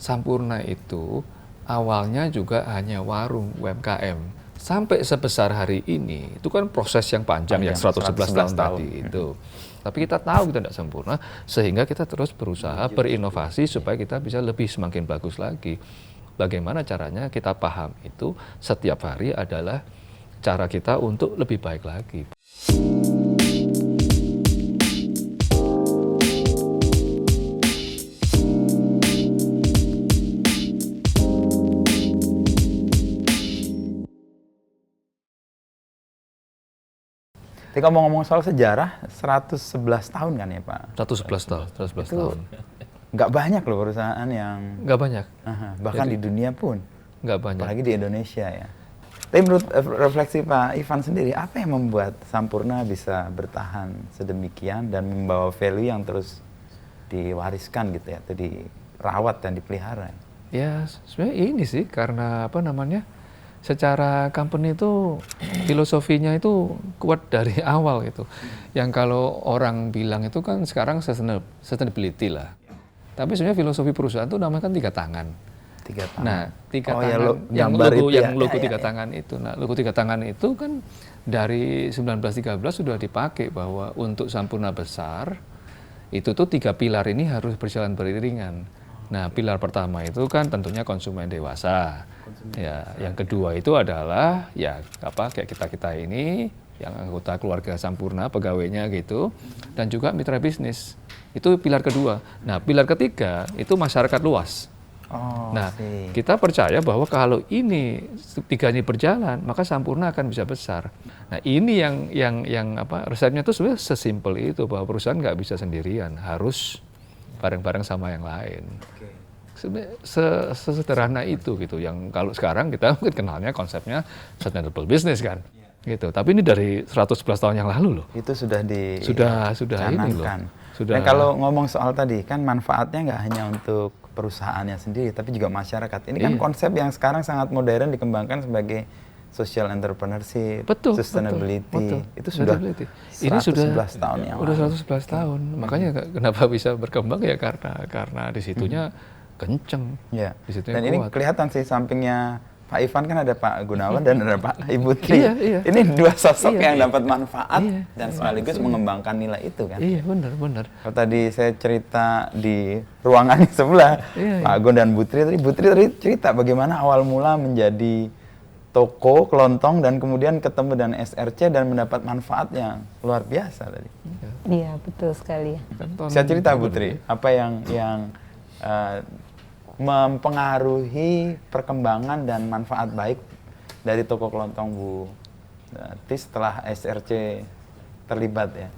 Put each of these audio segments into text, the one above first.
Sampurna itu awalnya juga hanya warung UMKM. Sampai sebesar hari ini, itu kan proses yang panjang yang 111 tahun tadi itu. Tapi kita tahu kita tidak sempurna, sehingga kita terus berusaha berinovasi supaya kita bisa lebih semakin bagus lagi. Bagaimana caranya kita paham itu setiap hari adalah cara kita untuk lebih baik lagi. Tapi ngomong-ngomong soal sejarah, 111 tahun kan ya Pak? 111 tahun, 111 itu tahun. Nggak banyak loh perusahaan yang... Nggak banyak. Bahkan Jadi, di dunia pun. nggak banyak. Apalagi di Indonesia ya. Tapi menurut refleksi Pak Ivan sendiri, apa yang membuat Sampurna bisa bertahan sedemikian dan membawa value yang terus diwariskan gitu ya, atau dirawat dan dipelihara? Ya sebenarnya ini sih karena secara company itu filosofinya itu kuat dari awal gitu. Yang kalau orang bilang itu kan sekarang sustainability lah. Tapi sebenarnya filosofi perusahaan itu namanya kan 3 tangan. 3 tangan. Nah, 3 tangan ya, yang logo 3 tangan itu. Nah, logo 3 tangan itu kan dari 1913 sudah dipakai bahwa untuk Sampurna besar itu tuh 3 pilar ini harus berjalan beriringan. Nah, pilar pertama itu kan tentunya konsumen dewasa. Ya, yang kedua itu adalah kayak kita ini yang anggota keluarga Sampurna, pegawainya gitu, dan juga mitra bisnis. Itu pilar kedua. Nah, pilar ketiga itu masyarakat luas. Nah, kita percaya bahwa kalau ini 3 ini berjalan, maka Sampurna akan bisa besar. Nah, ini yang resepnya itu sebenarnya sesimpel itu, bahwa perusahaan nggak bisa sendirian, harus bareng-bareng sama yang lain. Sebenarnya sesederhana itu gitu. Yang kalau sekarang kita mungkin kenalnya konsepnya sustainable business kan. Gitu. Tapi ini dari 111 tahun yang lalu loh. Itu sudah ini loh. Nah, kalau ngomong soal tadi kan manfaatnya nggak hanya untuk perusahaannya sendiri, tapi juga masyarakat. Ini kan konsep yang sekarang sangat modern dikembangkan sebagai social entrepreneurship, sustainability. Itu sudah 111 tahun yang lalu. Udah 111 tahun. Makanya kenapa bisa berkembang ya karena di situnya kenceng. Ya. Disitunya Dan ini kelihatan sih sampingnya Pak Ivan kan ada Pak Gunawan dan ada Pak Ibu Tri. Iya. Ini 2 sosok yang dapat manfaat dan sekaligus mengembangkan nilai itu kan. Iya, benar. Kalau tadi saya cerita di ruangan sebelah, Pak Agun dan Bu Tri tadi cerita bagaimana awal mula menjadi toko kelontong dan kemudian ketemu dengan SRC dan mendapat manfaat yang luar biasa tadi. Iya, betul sekali. Saya cerita Bu Tri, apa yang mempengaruhi perkembangan dan manfaat baik dari toko kelontong Bu Tri setelah SRC terlibat ya?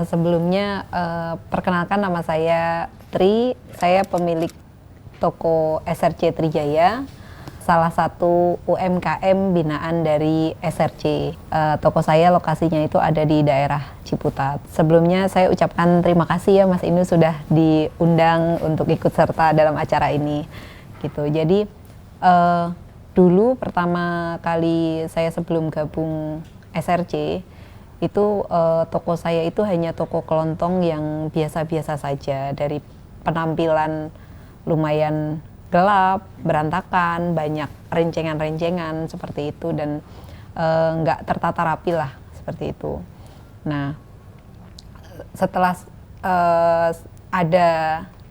Sebelumnya perkenalkan, nama saya Tri, saya pemilik toko SRC Trijaya, salah satu UMKM binaan dari SRC. Toko saya lokasinya itu ada di daerah Ciputat. Sebelumnya saya ucapkan terima kasih ya Mas Inu sudah diundang untuk ikut serta dalam acara ini. Gitu. Jadi dulu pertama kali saya sebelum gabung SRC itu toko saya itu hanya toko kelontong yang biasa-biasa saja, dari penampilan lumayan gelap, berantakan, banyak rencengan-rencengan seperti itu dan nggak tertata rapi lah seperti itu. Nah, setelah ada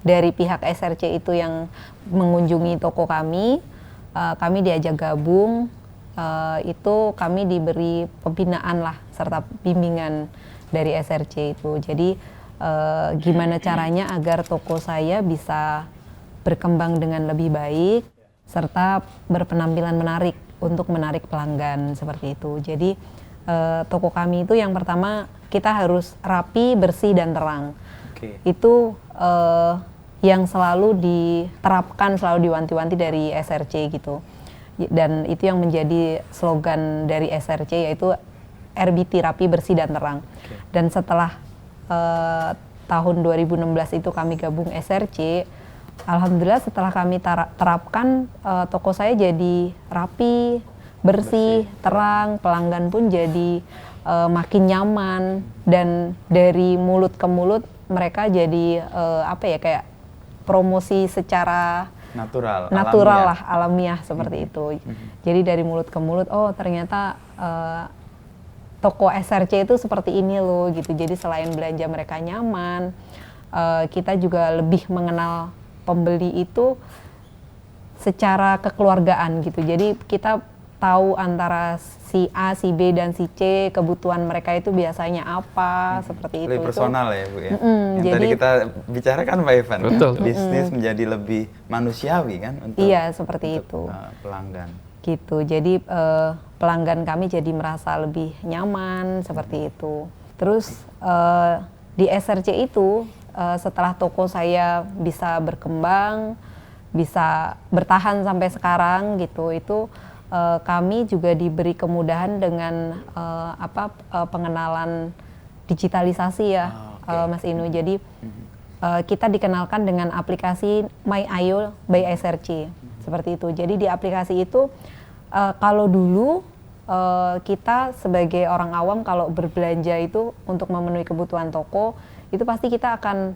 dari pihak SRC itu yang mengunjungi toko kami diajak gabung, itu kami diberi pembinaan lah serta bimbingan dari SRC itu. Jadi gimana caranya agar toko saya bisa berkembang dengan lebih baik serta berpenampilan menarik untuk menarik pelanggan seperti itu. Jadi toko kami itu yang pertama kita harus rapi, bersih dan terang. Itu yang selalu diterapkan, selalu diwanti-wanti dari SRC gitu. Dan itu yang menjadi slogan dari SRC, yaitu RBT, rapi, bersih dan terang. Dan setelah tahun 2016 itu kami gabung SRC, alhamdulillah setelah kami terapkan, toko saya jadi rapi, bersih, terang, pelanggan pun jadi makin nyaman, dan dari mulut ke mulut mereka jadi kayak promosi secara natural lah, alamiah seperti itu. Jadi dari mulut ke mulut, oh ternyata toko SRC itu seperti ini loh gitu. Jadi selain belanja mereka nyaman, kita juga lebih mengenal pembeli itu secara kekeluargaan gitu. Jadi kita tahu antara si A, si B, dan si C, kebutuhan mereka itu biasanya apa, seperti itu. Lebih personal ya Bu ya? Yang jadi, tadi kita bicarakan Pak Ivan, betul. Kan? Bisnis menjadi lebih manusiawi kan? Iya, seperti itu. Pelanggan. Gitu, jadi pelanggan kami jadi merasa lebih nyaman, seperti itu. Terus di SRC itu, setelah toko saya bisa berkembang, bisa bertahan sampai sekarang gitu, itu kami juga diberi kemudahan dengan pengenalan digitalisasi ya, Mas Inu. Jadi kita dikenalkan dengan aplikasi My Ayo by SRC, seperti itu. Jadi di aplikasi itu kalau dulu kita sebagai orang awam kalau berbelanja itu untuk memenuhi kebutuhan toko, itu pasti kita akan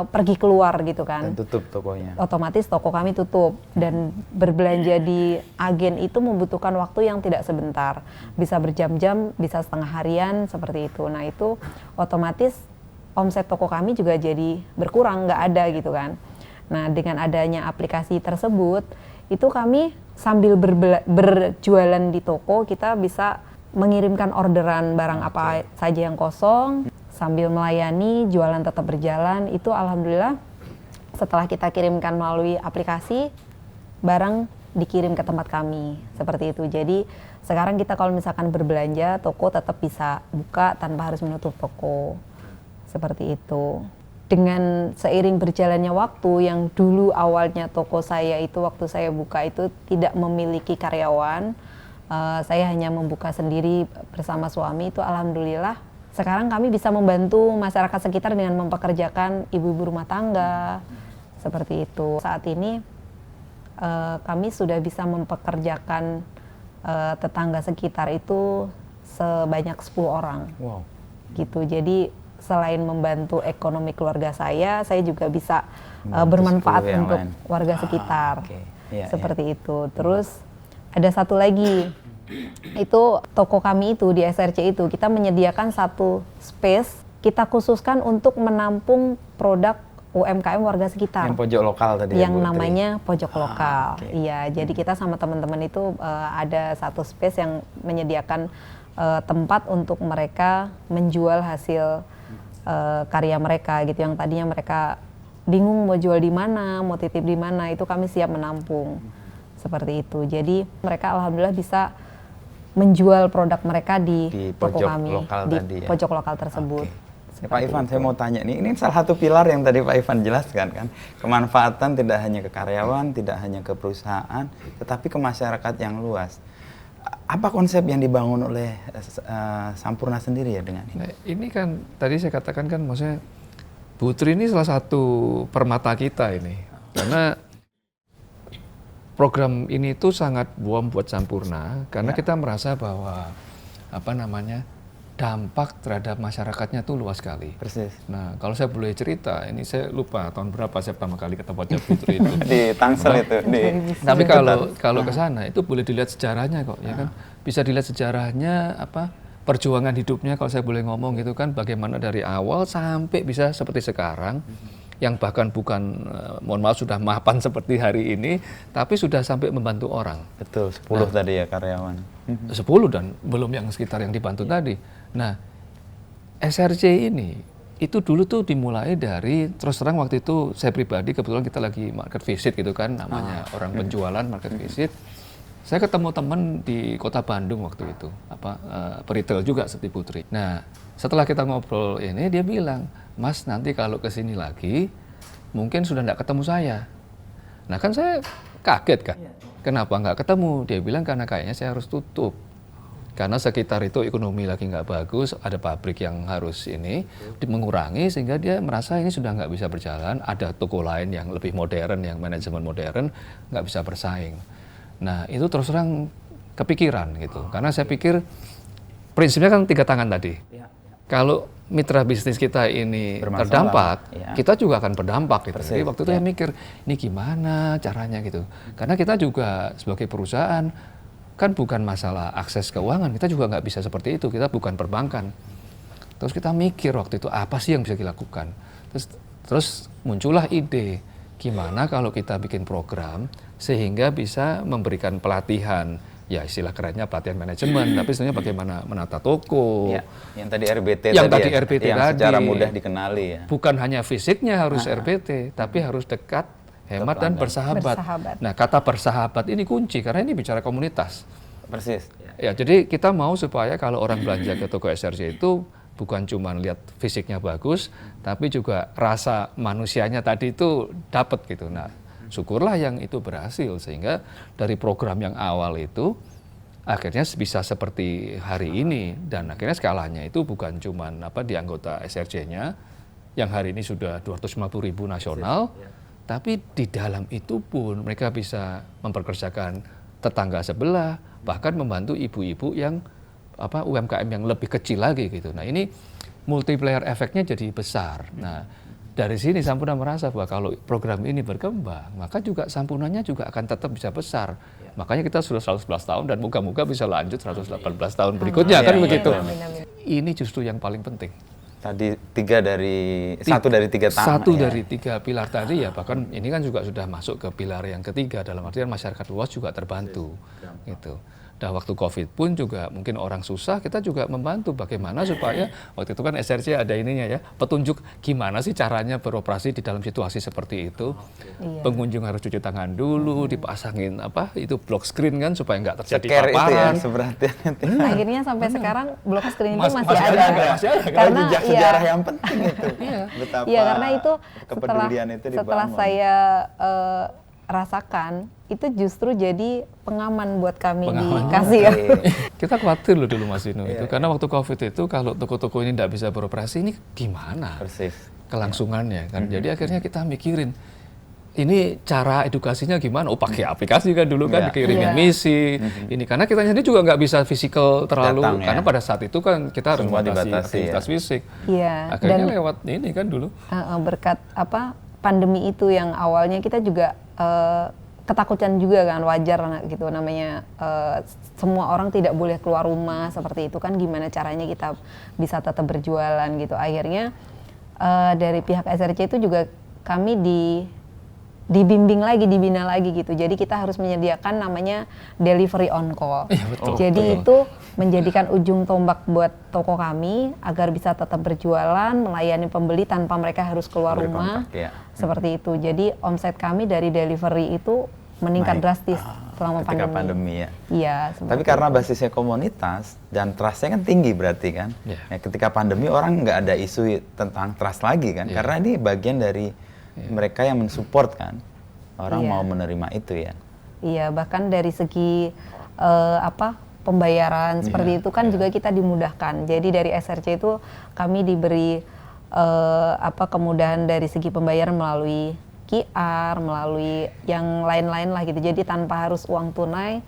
pergi keluar gitu kan. Dan tutup tokonya. Otomatis toko kami tutup, dan berbelanja di agen itu membutuhkan waktu yang tidak sebentar. Bisa berjam-jam, bisa setengah harian, seperti itu. Nah itu otomatis omset toko kami juga jadi berkurang, nggak ada gitu kan. Nah dengan adanya aplikasi tersebut, itu kami sambil berjualan di toko, kita bisa mengirimkan orderan barang apa saja yang kosong, sambil melayani, jualan tetap berjalan. Itu alhamdulillah setelah kita kirimkan melalui aplikasi, barang dikirim ke tempat kami, seperti itu. Jadi sekarang kita kalau misalkan berbelanja, toko tetap bisa buka tanpa harus menutup toko, seperti itu. Dengan seiring berjalannya waktu, yang dulu awalnya toko saya itu waktu saya buka itu tidak memiliki karyawan, saya hanya membuka sendiri bersama suami, itu alhamdulillah sekarang kami bisa membantu masyarakat sekitar dengan mempekerjakan ibu-ibu rumah tangga, seperti itu. Saat ini kami sudah bisa mempekerjakan tetangga sekitar itu sebanyak 10 orang. Wow. Gitu. Jadi selain membantu ekonomi keluarga saya juga bisa bermanfaat untuk warga sekitar. Seperti itu. Terus ada satu lagi. Itu toko kami itu di SRC itu kita menyediakan satu space, kita khususkan untuk menampung produk UMKM warga sekitar. Yang pojok lokal tadi. Yang namanya pojok lokal. Iya, jadi kita sama teman-teman itu ada satu space yang menyediakan tempat untuk mereka menjual hasil karya mereka gitu, yang tadinya mereka bingung mau jual di mana, mau titip di mana, itu kami siap menampung. Seperti itu. Jadi mereka alhamdulillah bisa menjual produk mereka di toko kami, di pojok lokal tersebut. Pak Ivan, saya mau tanya nih, ini salah satu pilar yang tadi Pak Ivan jelaskan kan, kemanfaatan tidak hanya ke karyawan, tidak hanya ke perusahaan, tetapi ke masyarakat yang luas. Apa konsep yang dibangun oleh Sampurna sendiri ya dengan ini? Nah, ini kan tadi saya katakan kan, maksudnya Bu Tri ini salah satu permata kita ini, karena program ini tuh sangat buam buat Sampurna karena kita merasa bahwa dampak terhadap masyarakatnya tuh luas sekali. Persis. Nah, kalau saya boleh cerita, ini saya lupa tahun berapa saya pertama kali ke tempatnya Putri itu. Di Tangsel itu. Tapi kalau ke sana itu boleh dilihat sejarahnya kok, ya kan? Bisa dilihat sejarahnya perjuangan hidupnya, kalau saya boleh ngomong gitu kan, bagaimana dari awal sampai bisa seperti sekarang. Yang bahkan bukan, mohon maaf, sudah mapan seperti hari ini, tapi sudah sampai membantu orang. Betul, 10 tadi ya karyawan. 10 dan belum yang sekitar yang dibantu tadi. Nah, SRC ini, itu dulu tuh dimulai dari, terus terang waktu itu saya pribadi, kebetulan kita lagi market visit gitu kan, namanya orang penjualan market visit. Saya ketemu teman di kota Bandung waktu itu, peritel juga seperti Putri. Nah, setelah kita ngobrol ini, dia bilang, Mas, nanti kalau kesini lagi, mungkin sudah nggak ketemu saya. Nah kan saya kaget kan, kenapa nggak ketemu? Dia bilang karena kayaknya saya harus tutup. Karena sekitar itu ekonomi lagi nggak bagus, ada pabrik yang harus mengurangi, sehingga dia merasa ini sudah nggak bisa berjalan, ada toko lain yang lebih modern, yang manajemen modern, nggak bisa bersaing. Nah itu terus terang kepikiran gitu, karena saya pikir prinsipnya kan 3 tangan tadi. kalau mitra bisnis kita ini terdampak, kita juga akan berdampak gitu. Jadi waktu itu saya mikir, ini gimana caranya gitu. Karena kita juga sebagai perusahaan, kan bukan masalah akses keuangan, kita juga nggak bisa seperti itu, kita bukan perbankan. Terus kita mikir waktu itu, apa sih yang bisa dilakukan? Terus muncullah ide, gimana kalau kita bikin program, sehingga bisa memberikan pelatihan, ya istilah kerennya pelatihan manajemen, tapi sebenarnya bagaimana menata toko. Ya, yang tadi RBT yang tadi, RBT yang tadi. Secara mudah dikenali ya. Bukan hanya fisiknya harus RBT, tapi harus dekat, hemat dan bersahabat. Nah, kata bersahabat ini kunci karena ini bicara komunitas. Persis. Ya, jadi kita mau supaya kalau orang belanja ke toko SRC itu bukan cuma lihat fisiknya bagus, tapi juga rasa manusianya tadi itu dapat gitu. Nah, syukurlah yang itu berhasil sehingga dari program yang awal itu akhirnya bisa seperti hari ini dan akhirnya skalanya itu bukan cuma di anggota SRC-nya yang hari ini sudah 250.000 nasional, tapi di dalam itu pun mereka bisa memperkerjakan tetangga sebelah, bahkan membantu ibu-ibu yang UMKM yang lebih kecil lagi gitu. Nah, ini multiplier efeknya jadi besar. Nah, dari sini Sampurna merasa bahwa kalau program ini berkembang, maka juga Sampurnanya juga akan tetap bisa besar. Makanya kita sudah 111 tahun dan moga-moga bisa lanjut 118 tahun berikutnya, kan begitu. Ini justru yang paling penting. Tadi satu dari tiga pilar tadi ya, bahkan ini kan juga sudah masuk ke pilar yang ketiga, dalam artian masyarakat luas juga terbantu. Gitu. Dan waktu COVID pun juga mungkin orang susah, kita juga membantu bagaimana supaya waktu itu kan SRC ada ininya ya, petunjuk gimana sih caranya beroperasi di dalam situasi seperti itu. Pengunjung harus cuci tangan dulu, dipasangin itu block screen kan supaya nggak terjadi paparan. Akhirnya sampai sekarang block screen itu masih ada. Karena jejak sejarah yang penting itu. Betapa karena itu kepedulian itu dibangun. Setelah saya rasakan itu justru jadi pengaman buat kami di kasir. Kita khawatir loh dulu Mas Inu itu karena waktu COVID itu kalau toko-toko ini tidak bisa beroperasi ini gimana kelangsungannya kan. Jadi akhirnya kita mikirin ini cara edukasinya gimana? Pakai aplikasi kan dulu kan dikirimin misi. Ini karena kita sendiri juga nggak bisa fisikal terlalu karena pada saat itu kan kita harus membatasi aktivitas fisik. Akhirnya lewat ini kan dulu. Berkat pandemi itu yang awalnya kita juga ketakutan juga kan, wajar gitu namanya, semua orang tidak boleh keluar rumah seperti itu kan, gimana caranya kita bisa tetap berjualan gitu. Akhirnya dari pihak SRC itu juga kami dibimbing lagi, dibina lagi gitu. Jadi kita harus menyediakan namanya delivery on call. Jadi itu menjadikan ujung tombak buat toko kami agar bisa tetap berjualan, melayani pembeli tanpa mereka harus keluar rumah. Seperti itu. Jadi omset kami dari delivery itu meningkat drastis selama pandemi. Iya. Tapi karena basisnya komunitas dan trustnya kan tinggi berarti kan. Ketika pandemi orang nggak ada isu tentang trust lagi kan, karena ini bagian dari mereka yang mensupport kan, orang mau menerima itu ya. Iya, bahkan dari segi pembayaran seperti itu kan juga kita dimudahkan. Jadi dari SRC itu kami diberi kemudahan dari segi pembayaran melalui QR, melalui yang lain-lain lah gitu. Jadi tanpa harus uang tunai,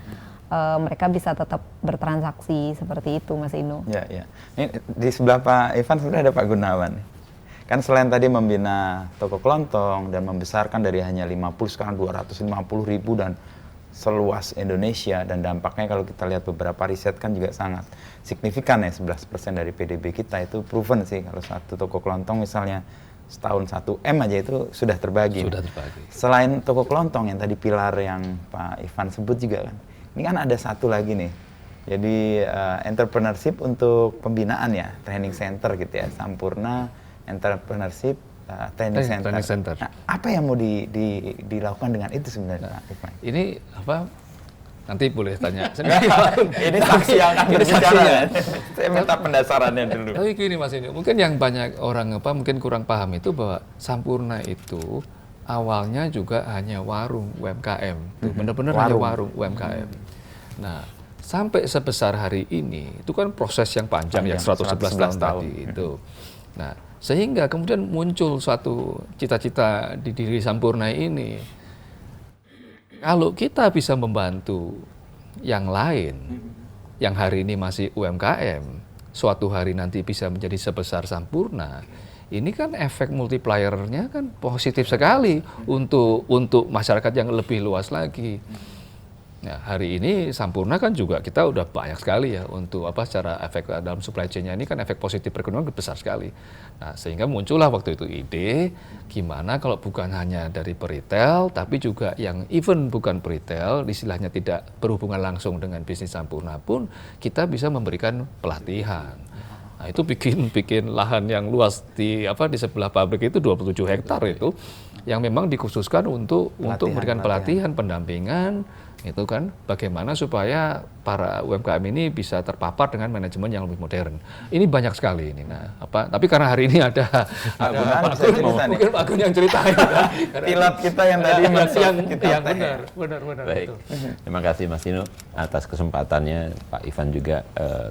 mereka bisa tetap bertransaksi seperti itu, Mas Inu. Iya. Ini di sebelah Pak Ivan sebenarnya ada Pak Gunawan. Kan selain tadi membina toko kelontong dan membesarkan dari hanya 50 sekarang 250.000 dan seluas Indonesia, dan dampaknya kalau kita lihat beberapa riset kan juga sangat signifikan ya, 11% dari PDB kita itu proven sih. Kalau satu toko kelontong misalnya setahun 1 M aja itu sudah terbagi. Selain toko kelontong yang tadi pilar yang Pak Ivan sebut juga kan, ini kan ada satu lagi nih. Jadi entrepreneurship untuk pembinaan ya, training center gitu ya, Sampurna Entrepreneurship Training Center. Nah, apa yang mau dilakukan dengan itu sebenarnya, Pak Ivan? Ini nanti boleh tanya. Ini saksi yang akan berbicara. Saya minta pendasarannya dulu. Tapi gini Mas ini, mungkin yang banyak orang mungkin kurang paham itu bahwa Sampurna itu awalnya juga hanya warung UMKM. Benar-benar hanya warung UMKM. Nah, sampai sebesar hari ini itu kan proses yang panjang yang 111 tahun tadi itu. Nah, sehingga kemudian muncul suatu cita-cita di diri Sampurna ini. Kalau kita bisa membantu yang lain, yang hari ini masih UMKM, suatu hari nanti bisa menjadi sebesar Sampurna, ini kan efek multiplier-nya kan positif sekali untuk masyarakat yang lebih luas lagi. Nah, hari ini Sampurna kan juga kita udah banyak sekali ya untuk secara efek dalam supply chain-nya ini kan efek positif perekonomian besar sekali. Nah, sehingga muncullah waktu itu ide gimana kalau bukan hanya dari peritel tapi juga yang even bukan peritel, istilahnya tidak berhubungan langsung dengan bisnis Sampurna pun kita bisa memberikan pelatihan. Nah, itu bikin lahan yang luas di sebelah pabrik itu 27 hektar itu yang memang dikhususkan untuk memberikan pelatihan, pendampingan itu kan bagaimana supaya para UMKM ini bisa terpapar dengan manajemen yang lebih modern. Ini banyak sekali ini. Nah, tapi karena hari ini ada mungkin Pak Gun yang ceritain kan. Pilot kita yang tadi yang benar. Baik. Terima kasih Mas Dino atas kesempatannya, Pak Ivan juga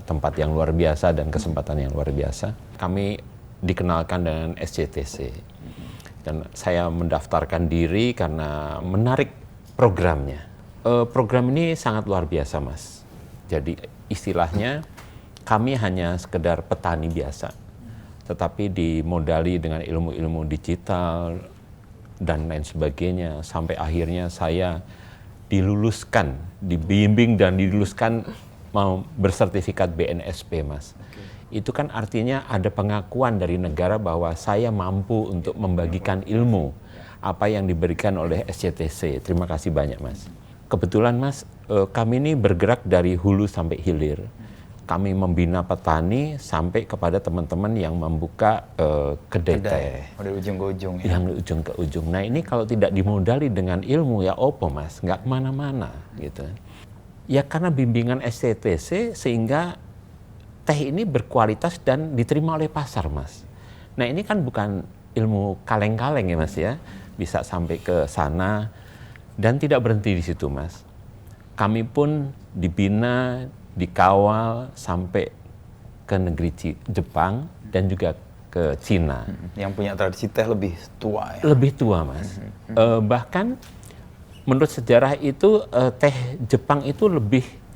tempat yang luar biasa dan kesempatan yang luar biasa. Kami dikenalkan dengan SCTC. Dan saya mendaftarkan diri karena menarik programnya. Program ini sangat luar biasa, Mas. Jadi istilahnya kami hanya sekedar petani biasa, tetapi dimodali dengan ilmu-ilmu digital dan lain sebagainya, sampai akhirnya saya diluluskan, dibimbing dan diluluskan mau bersertifikat BNSP, Mas. Itu kan artinya ada pengakuan dari negara bahwa saya mampu untuk membagikan ilmu apa yang diberikan oleh SCTC. Terima kasih banyak, Mas. Kebetulan Mas, kami ini bergerak dari hulu sampai hilir. Kami membina petani sampai kepada teman-teman yang membuka kedai teh. Dari ujung ke ujung ya? Yang ujung ke ujung. Nah ini kalau tidak dimodali dengan ilmu ya opo Mas, nggak kemana-mana gitu. Ya karena bimbingan SCTC sehingga teh ini berkualitas dan diterima oleh pasar Mas. Nah ini kan bukan ilmu kaleng-kaleng ya Mas ya, bisa sampai ke sana. Dan tidak berhenti di situ, Mas. Kami pun dibina, dikawal sampai ke negeri Jepang dan juga ke Cina. Yang punya tradisi teh lebih tua ya? Lebih tua, Mas. Bahkan menurut sejarah itu teh Jepang itu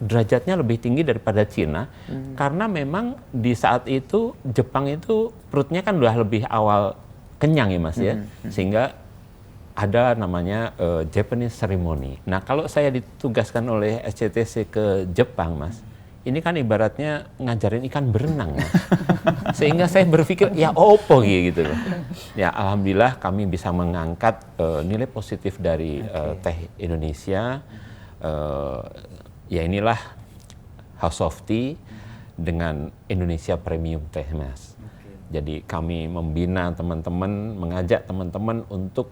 derajatnya lebih tinggi daripada Cina. Karena memang di saat itu Jepang itu perutnya kan udah lebih awal kenyang ya, Mas ya. Sehingga ada namanya Japanese ceremony. Nah, kalau saya ditugaskan oleh SCTC ke Jepang, Mas, ini kan ibaratnya ngajarin ikan berenang, Mas. Sehingga saya berpikir, ya opo gitu loh. Ya, alhamdulillah kami bisa mengangkat nilai positif dari teh Indonesia. Ya inilah House of Tea dengan Indonesia Premium Teh, Mas. Jadi kami membina teman-teman, mengajak teman-teman untuk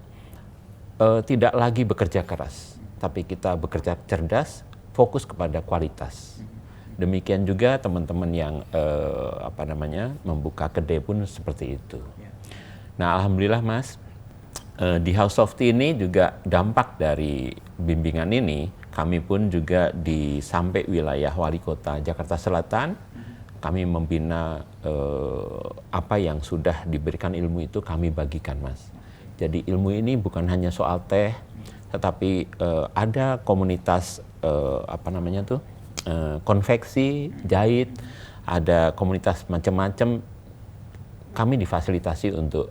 tidak lagi bekerja keras, tapi kita bekerja cerdas, fokus kepada kualitas. Demikian juga teman-teman yang membuka kedai pun seperti itu. Nah, alhamdulillah Mas, di House of Tea ini juga dampak dari bimbingan ini, kami pun juga sampai wilayah Wali Kota Jakarta Selatan, kami membina apa yang sudah diberikan ilmu itu kami bagikan, Mas. Jadi ilmu ini bukan hanya soal teh, tetapi ada komunitas konveksi, jahit, ada komunitas macam-macam. Kami difasilitasi untuk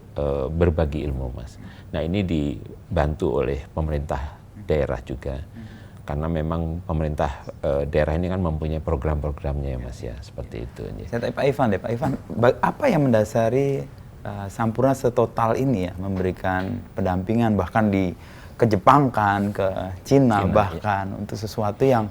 berbagi ilmu, Mas. Nah ini dibantu oleh pemerintah daerah juga, karena memang pemerintah daerah ini kan mempunyai program-programnya ya, Mas ya, seperti itu. Saya tanya Pak Ivan, apa yang mendasari Sampurna setotal ini ya memberikan pendampingan bahkan ke Jepang kan, ke Cina bahkan ya, untuk sesuatu yang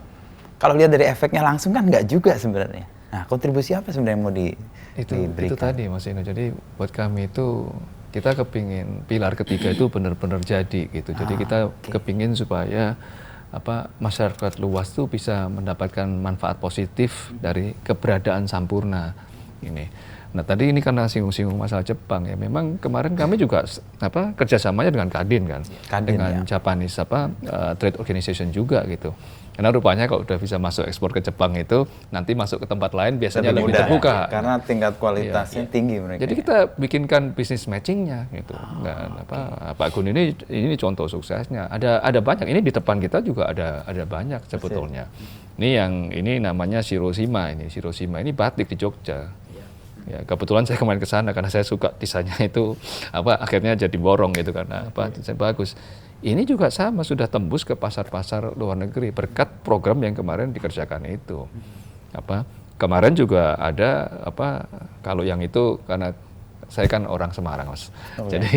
kalau lihat dari efeknya langsung kan nggak juga sebenarnya. Nah kontribusi apa sebenarnya yang mau diberikan? Itu tadi Mas Ino, jadi buat kami itu kita kepingin pilar ketiga itu benar-benar jadi gitu. Jadi kita kepingin supaya masyarakat luas tuh bisa mendapatkan manfaat positif dari keberadaan Sampurna ini. Nah tadi ini karena singgung-singgung masalah Jepang ya, memang kemarin kami juga kerjasamanya dengan Kadin kan, dengan Japanese Trade Organization juga gitu. Karena rupanya kalau udah bisa masuk ekspor ke Jepang itu nanti masuk ke tempat lain biasanya lebih terbuka. Karena tingkat kualitasnya tinggi mereka. Jadi kita bikinkan bisnis matchingnya gitu. Dan Pak Gun ini contoh suksesnya. Ada banyak. Ini di depan kita juga ada banyak sebetulnya. Ini namanya Shiroshima ini. Shiroshima ini batik di Jogja. Ya, kebetulan saya kemarin ke sana karena saya suka desainnya itu akhirnya jadi borong gitu karena desain bagus. Ini juga sama sudah tembus ke pasar-pasar luar negeri berkat program yang kemarin dikerjakan itu. Kemarin juga ada kalau yang itu karena saya kan orang Semarang, Mas. Jadi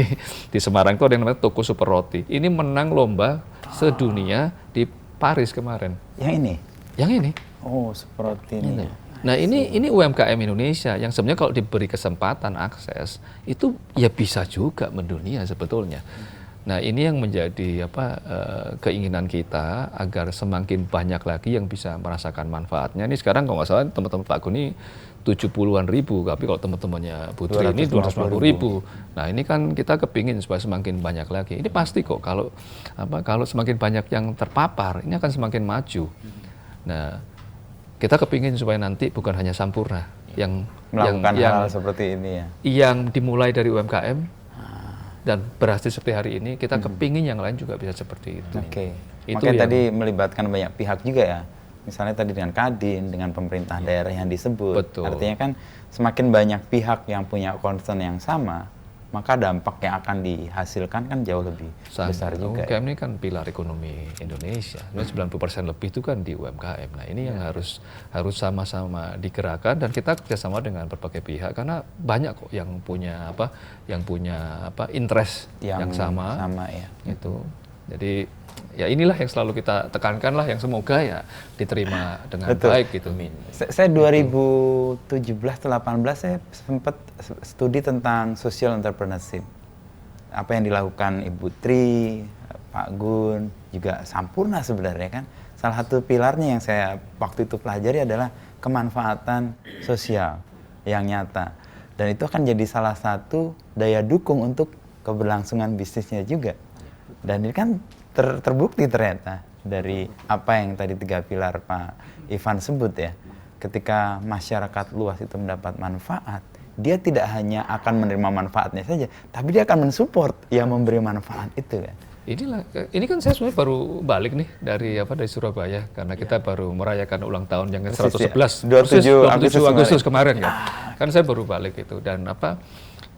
di Semarang itu ada yang namanya Toko Super Roti. Ini menang lomba sedunia di Paris kemarin. Yang ini? Yang ini. Oh, Super Roti ini. Nah ini UMKM Indonesia yang sebenarnya kalau diberi kesempatan akses itu ya bisa juga mendunia sebetulnya. Nah ini yang menjadi keinginan kita agar semakin banyak lagi yang bisa merasakan manfaatnya. Ini sekarang kalau nggak salah teman-teman Pak Gun ini 70-an ribu, tapi kalau teman-temannya Putri ini 250 ribu. Nah ini kan kita kepingin supaya semakin banyak lagi. Ini pasti kok kalau semakin banyak yang terpapar ini akan semakin maju. Nah kita kepingin supaya nanti bukan hanya Sampurna yang melakukan hal seperti ini ya. Yang dimulai dari UMKM dan berhasil seperti hari ini, kita kepingin yang lain juga bisa seperti itu. Oke. Makanya tadi melibatkan banyak pihak juga ya. Misalnya tadi dengan Kadin, dengan pemerintah daerah yang disebut. Betul. Artinya kan semakin banyak pihak yang punya concern yang sama, maka dampak yang akan dihasilkan kan jauh lebih besar juga. UMKM ini kan pilar ekonomi Indonesia. 90% lebih itu kan di UMKM. Nah ini yang harus sama-sama digerakkan dan kita kerjasama dengan berbagai pihak karena banyak kok yang punya interest yang sama ya. Itu. Jadi ya inilah yang selalu kita tekankan lah yang semoga ya diterima dengan baik gitu. Saya 2017 atau 2018 saya sempat studi tentang social entrepreneurship. Apa yang dilakukan Ibu Tri, Pak Gun, juga Sampurna sebenarnya kan. Salah satu pilarnya yang saya waktu itu pelajari adalah kemanfaatan sosial yang nyata. Dan itu akan jadi salah satu daya dukung untuk keberlangsungan bisnisnya juga. Dan ini kan terbukti ternyata dari apa yang tadi 3 pilar Pak Ivan sebut ya. Ketika masyarakat luas itu mendapat manfaat, dia tidak hanya akan menerima manfaatnya saja, tapi dia akan mensupport yang memberi manfaat itu kan. Ini kan saya sebenarnya baru balik nih dari Surabaya karena kita baru merayakan ulang tahun yang ke-111 27 Agustus kemarin ya. Kan saya baru balik itu dan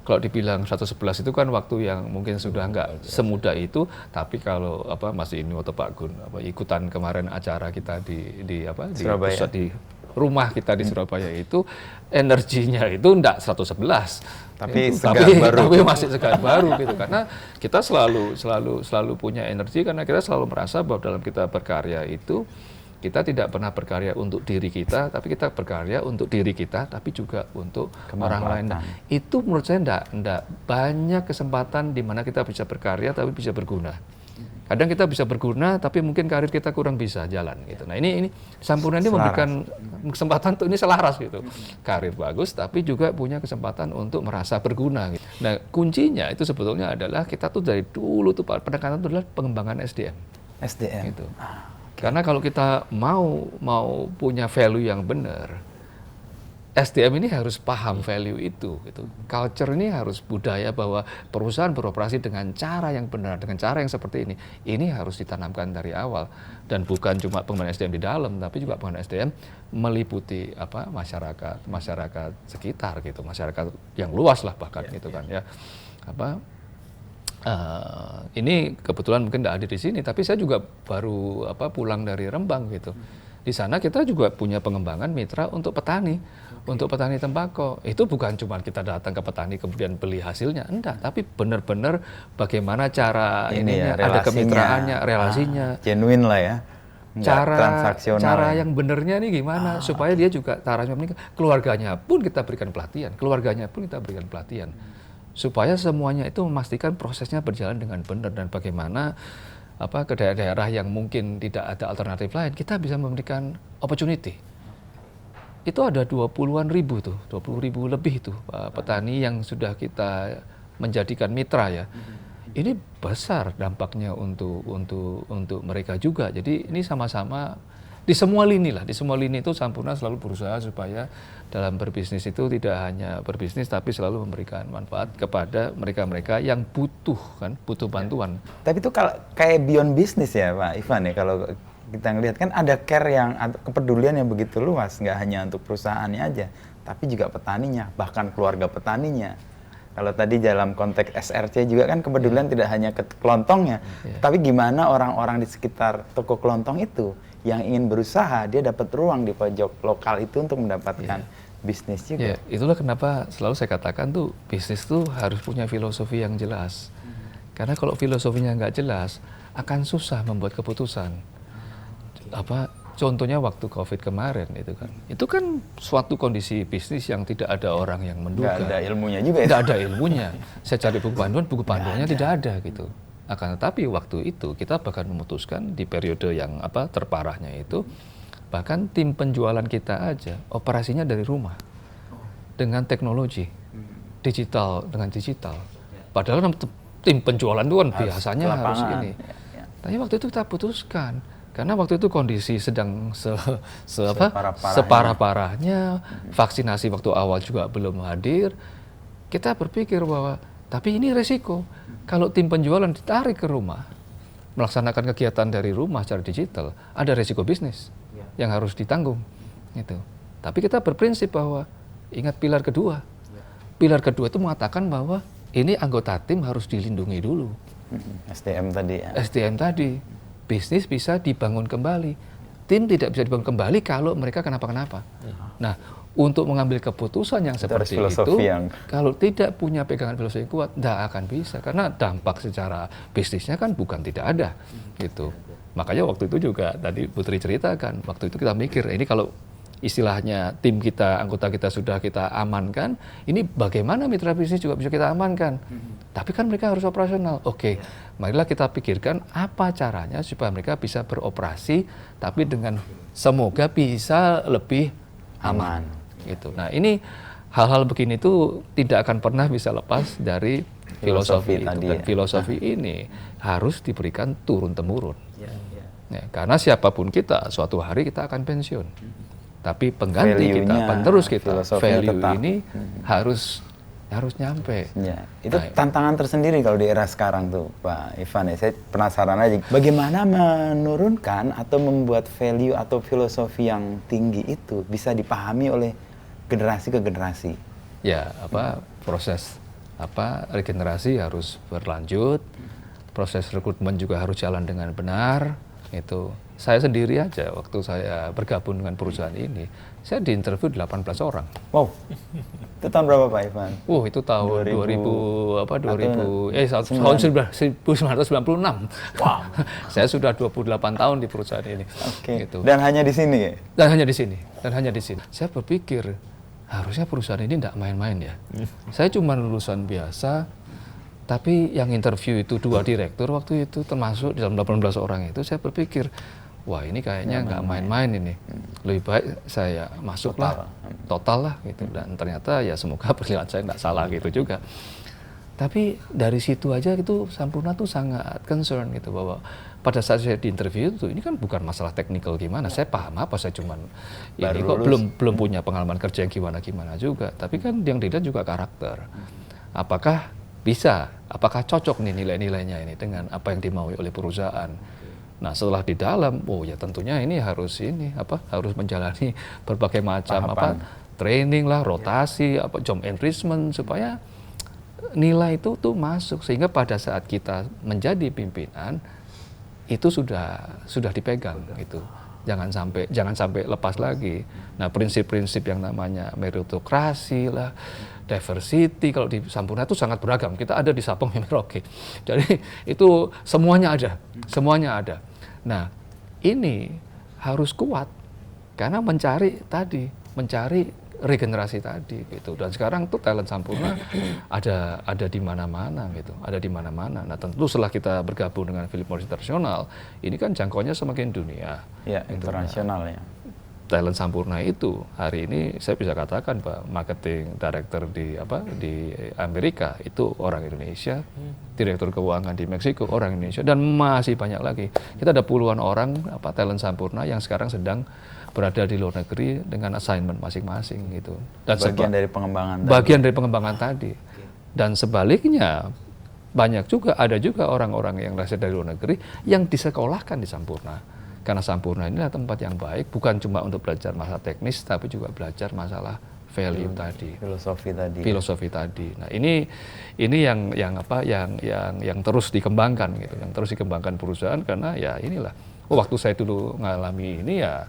kalau dibilang 111 itu kan waktu yang mungkin sudah nggak semudah itu, tapi kalau masih ini waktu Pak Gun ikutan kemarin acara kita di pusat di rumah kita di Surabaya itu energinya itu enggak 111 tapi masih segar baru gitu karena kita selalu punya energi karena kita selalu merasa bahwa dalam kita berkarya itu kita tidak pernah berkarya untuk diri kita, tapi kita berkarya untuk diri kita, tapi juga untuk orang lain. Nah, itu menurut saya enggak banyak kesempatan di mana kita bisa berkarya tapi bisa berguna. Kadang kita bisa berguna, tapi mungkin karir kita kurang bisa jalan gitu. Nah ini Sampurna ini memberikan kesempatan untuk ini selaras gitu. Karir bagus, tapi juga punya kesempatan untuk merasa berguna. Gitu. Nah kuncinya itu sebetulnya adalah kita tuh dari dulu tuh pendekatan itu adalah pengembangan SDM. Gitu. Karena kalau kita mau punya value yang benar, SDM ini harus paham value itu. Gitu. Culture ini harus budaya bahwa perusahaan beroperasi dengan cara yang benar, dengan cara yang seperti ini. Ini harus ditanamkan dari awal dan bukan cuma pengembangan SDM di dalam, tapi juga pengembangan SDM meliputi masyarakat sekitar gitu, masyarakat yang luas lah bahkan gitu kan ya. Ini kebetulan mungkin tidak ada di sini, tapi saya juga baru pulang dari Rembang gitu. Di sana kita juga punya pengembangan mitra untuk petani tembakau. Itu bukan cuma kita datang ke petani kemudian beli hasilnya, enggak, tapi benar-benar bagaimana cara ada kemitraannya, relasinya, genuine lah ya. Cara yang benernya nih gimana supaya dia juga caranya menikah. Keluarganya pun kita berikan pelatihan. Supaya semuanya itu memastikan prosesnya berjalan dengan benar dan bagaimana ke daerah-daerah yang mungkin tidak ada alternatif lain, kita bisa memberikan opportunity. Itu ada 20-an ribu tuh, 20 ribu lebih tuh petani yang sudah kita menjadikan mitra ya. Ini besar dampaknya untuk mereka juga. Jadi ini sama-sama di semua lini itu Sampurna selalu berusaha supaya dalam berbisnis itu tidak hanya berbisnis tapi selalu memberikan manfaat kepada mereka-mereka yang butuh bantuan. Tapi itu kalau kayak beyond bisnis ya Pak Ivan ya, kalau kita ngelihat kan ada care yang kepedulian yang begitu luas, nggak hanya untuk perusahaannya aja, tapi juga petaninya, bahkan keluarga petaninya. Kalau tadi dalam konteks SRC juga kan kepedulian tidak hanya ke kelontongnya, tapi gimana orang-orang di sekitar toko kelontong itu yang ingin berusaha, dia dapat ruang di pojok lokal itu untuk mendapatkan bisnis juga. Itulah kenapa selalu saya katakan tuh bisnis tuh harus punya filosofi yang jelas. Karena kalau filosofinya nggak jelas, akan susah membuat keputusan. Contohnya waktu COVID kemarin itu kan suatu kondisi bisnis yang tidak ada orang yang menduga. Nggak ada ilmunya juga ya? Nggak ada ilmunya. Saya cari buku panduannya tidak ada gitu. Akan tetapi waktu itu kita bahkan memutuskan di periode yang terparahnya itu, bahkan tim penjualan kita aja operasinya dari rumah dengan teknologi digital dengan digital. Padahal tim penjualan itu kan biasanya harus ini. Tapi waktu itu kita putuskan. Karena waktu itu kondisi sedang separah-parahnya, vaksinasi waktu awal juga belum hadir. Kita berpikir bahwa, tapi ini resiko. Kalau tim penjualan ditarik ke rumah, melaksanakan kegiatan dari rumah secara digital, ada resiko bisnis yang harus ditanggung. Gitu. Tapi kita berprinsip bahwa, ingat pilar kedua. Pilar kedua itu mengatakan bahwa ini anggota tim harus dilindungi dulu. SDM tadi ya? SDM tadi. Bisnis bisa dibangun kembali. Tim tidak bisa dibangun kembali kalau mereka kenapa-kenapa. Nah, untuk mengambil keputusan yang seperti itu, kalau tidak punya pegangan filosofi yang kuat, tidak akan bisa. Karena dampak secara bisnisnya kan bukan tidak ada. Gitu. Makanya waktu itu juga, tadi Putri ceritakan, waktu itu kita mikir, ini kalau istilahnya tim kita, anggota kita sudah kita amankan, ini bagaimana mitra bisnis juga bisa kita amankan. Tapi kan mereka harus operasional. Oke, marilah kita pikirkan apa caranya supaya mereka bisa beroperasi, tapi dengan semoga bisa lebih aman. Gitu. Nah, ini hal-hal begini itu tidak akan pernah bisa lepas dari filosofi itu. Dan filosofi ini harus diberikan turun-temurun. Karena siapapun kita, suatu hari kita akan pensiun. Tapi pengganti kita, penerus kita, value ini harus nyampe. Ya, itu tantangan tersendiri kalau di era sekarang tuh, Pak Ivan. Ya, saya penasaran aja, bagaimana menurunkan atau membuat value atau filosofi yang tinggi itu bisa dipahami oleh generasi ke generasi. Ya, proses regenerasi harus berlanjut, proses rekrutmen juga harus jalan dengan benar. Itu saya sendiri aja waktu saya bergabung dengan perusahaan ini, saya diinterview 18 orang. Wow. Itu tahun berapa Pak Ivan? Itu tahun 1996. Wow. Saya sudah 28 tahun di perusahaan ini. Oke. Gitu. Dan hanya di sini ya? Dan hanya di sini. Saya berpikir harusnya perusahaan ini tidak main-main ya. Saya cuma lulusan biasa, tapi yang interview itu 2 direktur waktu itu, termasuk di dalam 18 orang itu, saya berpikir, wah ini kayaknya nggak main-main ini. Lebih baik saya masuklah, total lah gitu. Dan ternyata ya semoga penilaian saya nggak salah gitu juga. Tapi dari situ aja itu Sampurna tuh sangat concern gitu, bahwa pada saat saya di interview itu, ini kan bukan masalah teknikal gimana, saya paham apa, saya cuman ini kok belum punya pengalaman kerja yang gimana juga. Tapi kan yang dilihat juga karakter. Apakah cocok nih nilai-nilainya ini dengan apa yang dimaui oleh perusahaan. Nah, setelah di dalam, ya tentunya ini harus menjalani berbagai macam training lah, rotasi, job enrichment, supaya nilai itu tuh masuk, sehingga pada saat kita menjadi pimpinan itu sudah dipegang gitu. Jangan sampai lepas lagi. Nah, prinsip-prinsip yang namanya meritokrasi lah, diversity, kalau di Sampurna itu sangat beragam. Kita ada di Sapong Merauke. Jadi itu semuanya ada. Nah, ini harus kuat karena mencari regenerasi tadi gitu. Dan sekarang tuh talent Sampurna ada di mana-mana gitu, Nah, tentu setelah kita bergabung dengan Philip Morris International, ini kan jangkauannya semakin dunia. Ya, internasional ya. Talent Sampurna itu hari ini saya bisa katakan Pak, marketing director di Amerika itu orang Indonesia, direktur keuangan di Meksiko orang Indonesia, dan masih banyak lagi. Kita ada puluhan orang talent Sampurna yang sekarang sedang berada di luar negeri dengan assignment masing-masing gitu. Dan bagian dari pengembangan tadi. Dan sebaliknya ada juga orang-orang yang berasal dari luar negeri yang disekolahkan di Sampurna. Karena Sampurna inilah tempat yang baik, bukan cuma untuk belajar masalah teknis, tapi juga belajar masalah value tadi, filosofi tadi. Nah, ini yang terus dikembangkan gitu, yang terus dikembangkan perusahaan, karena ya inilah. Waktu saya dulu ngalami ini ya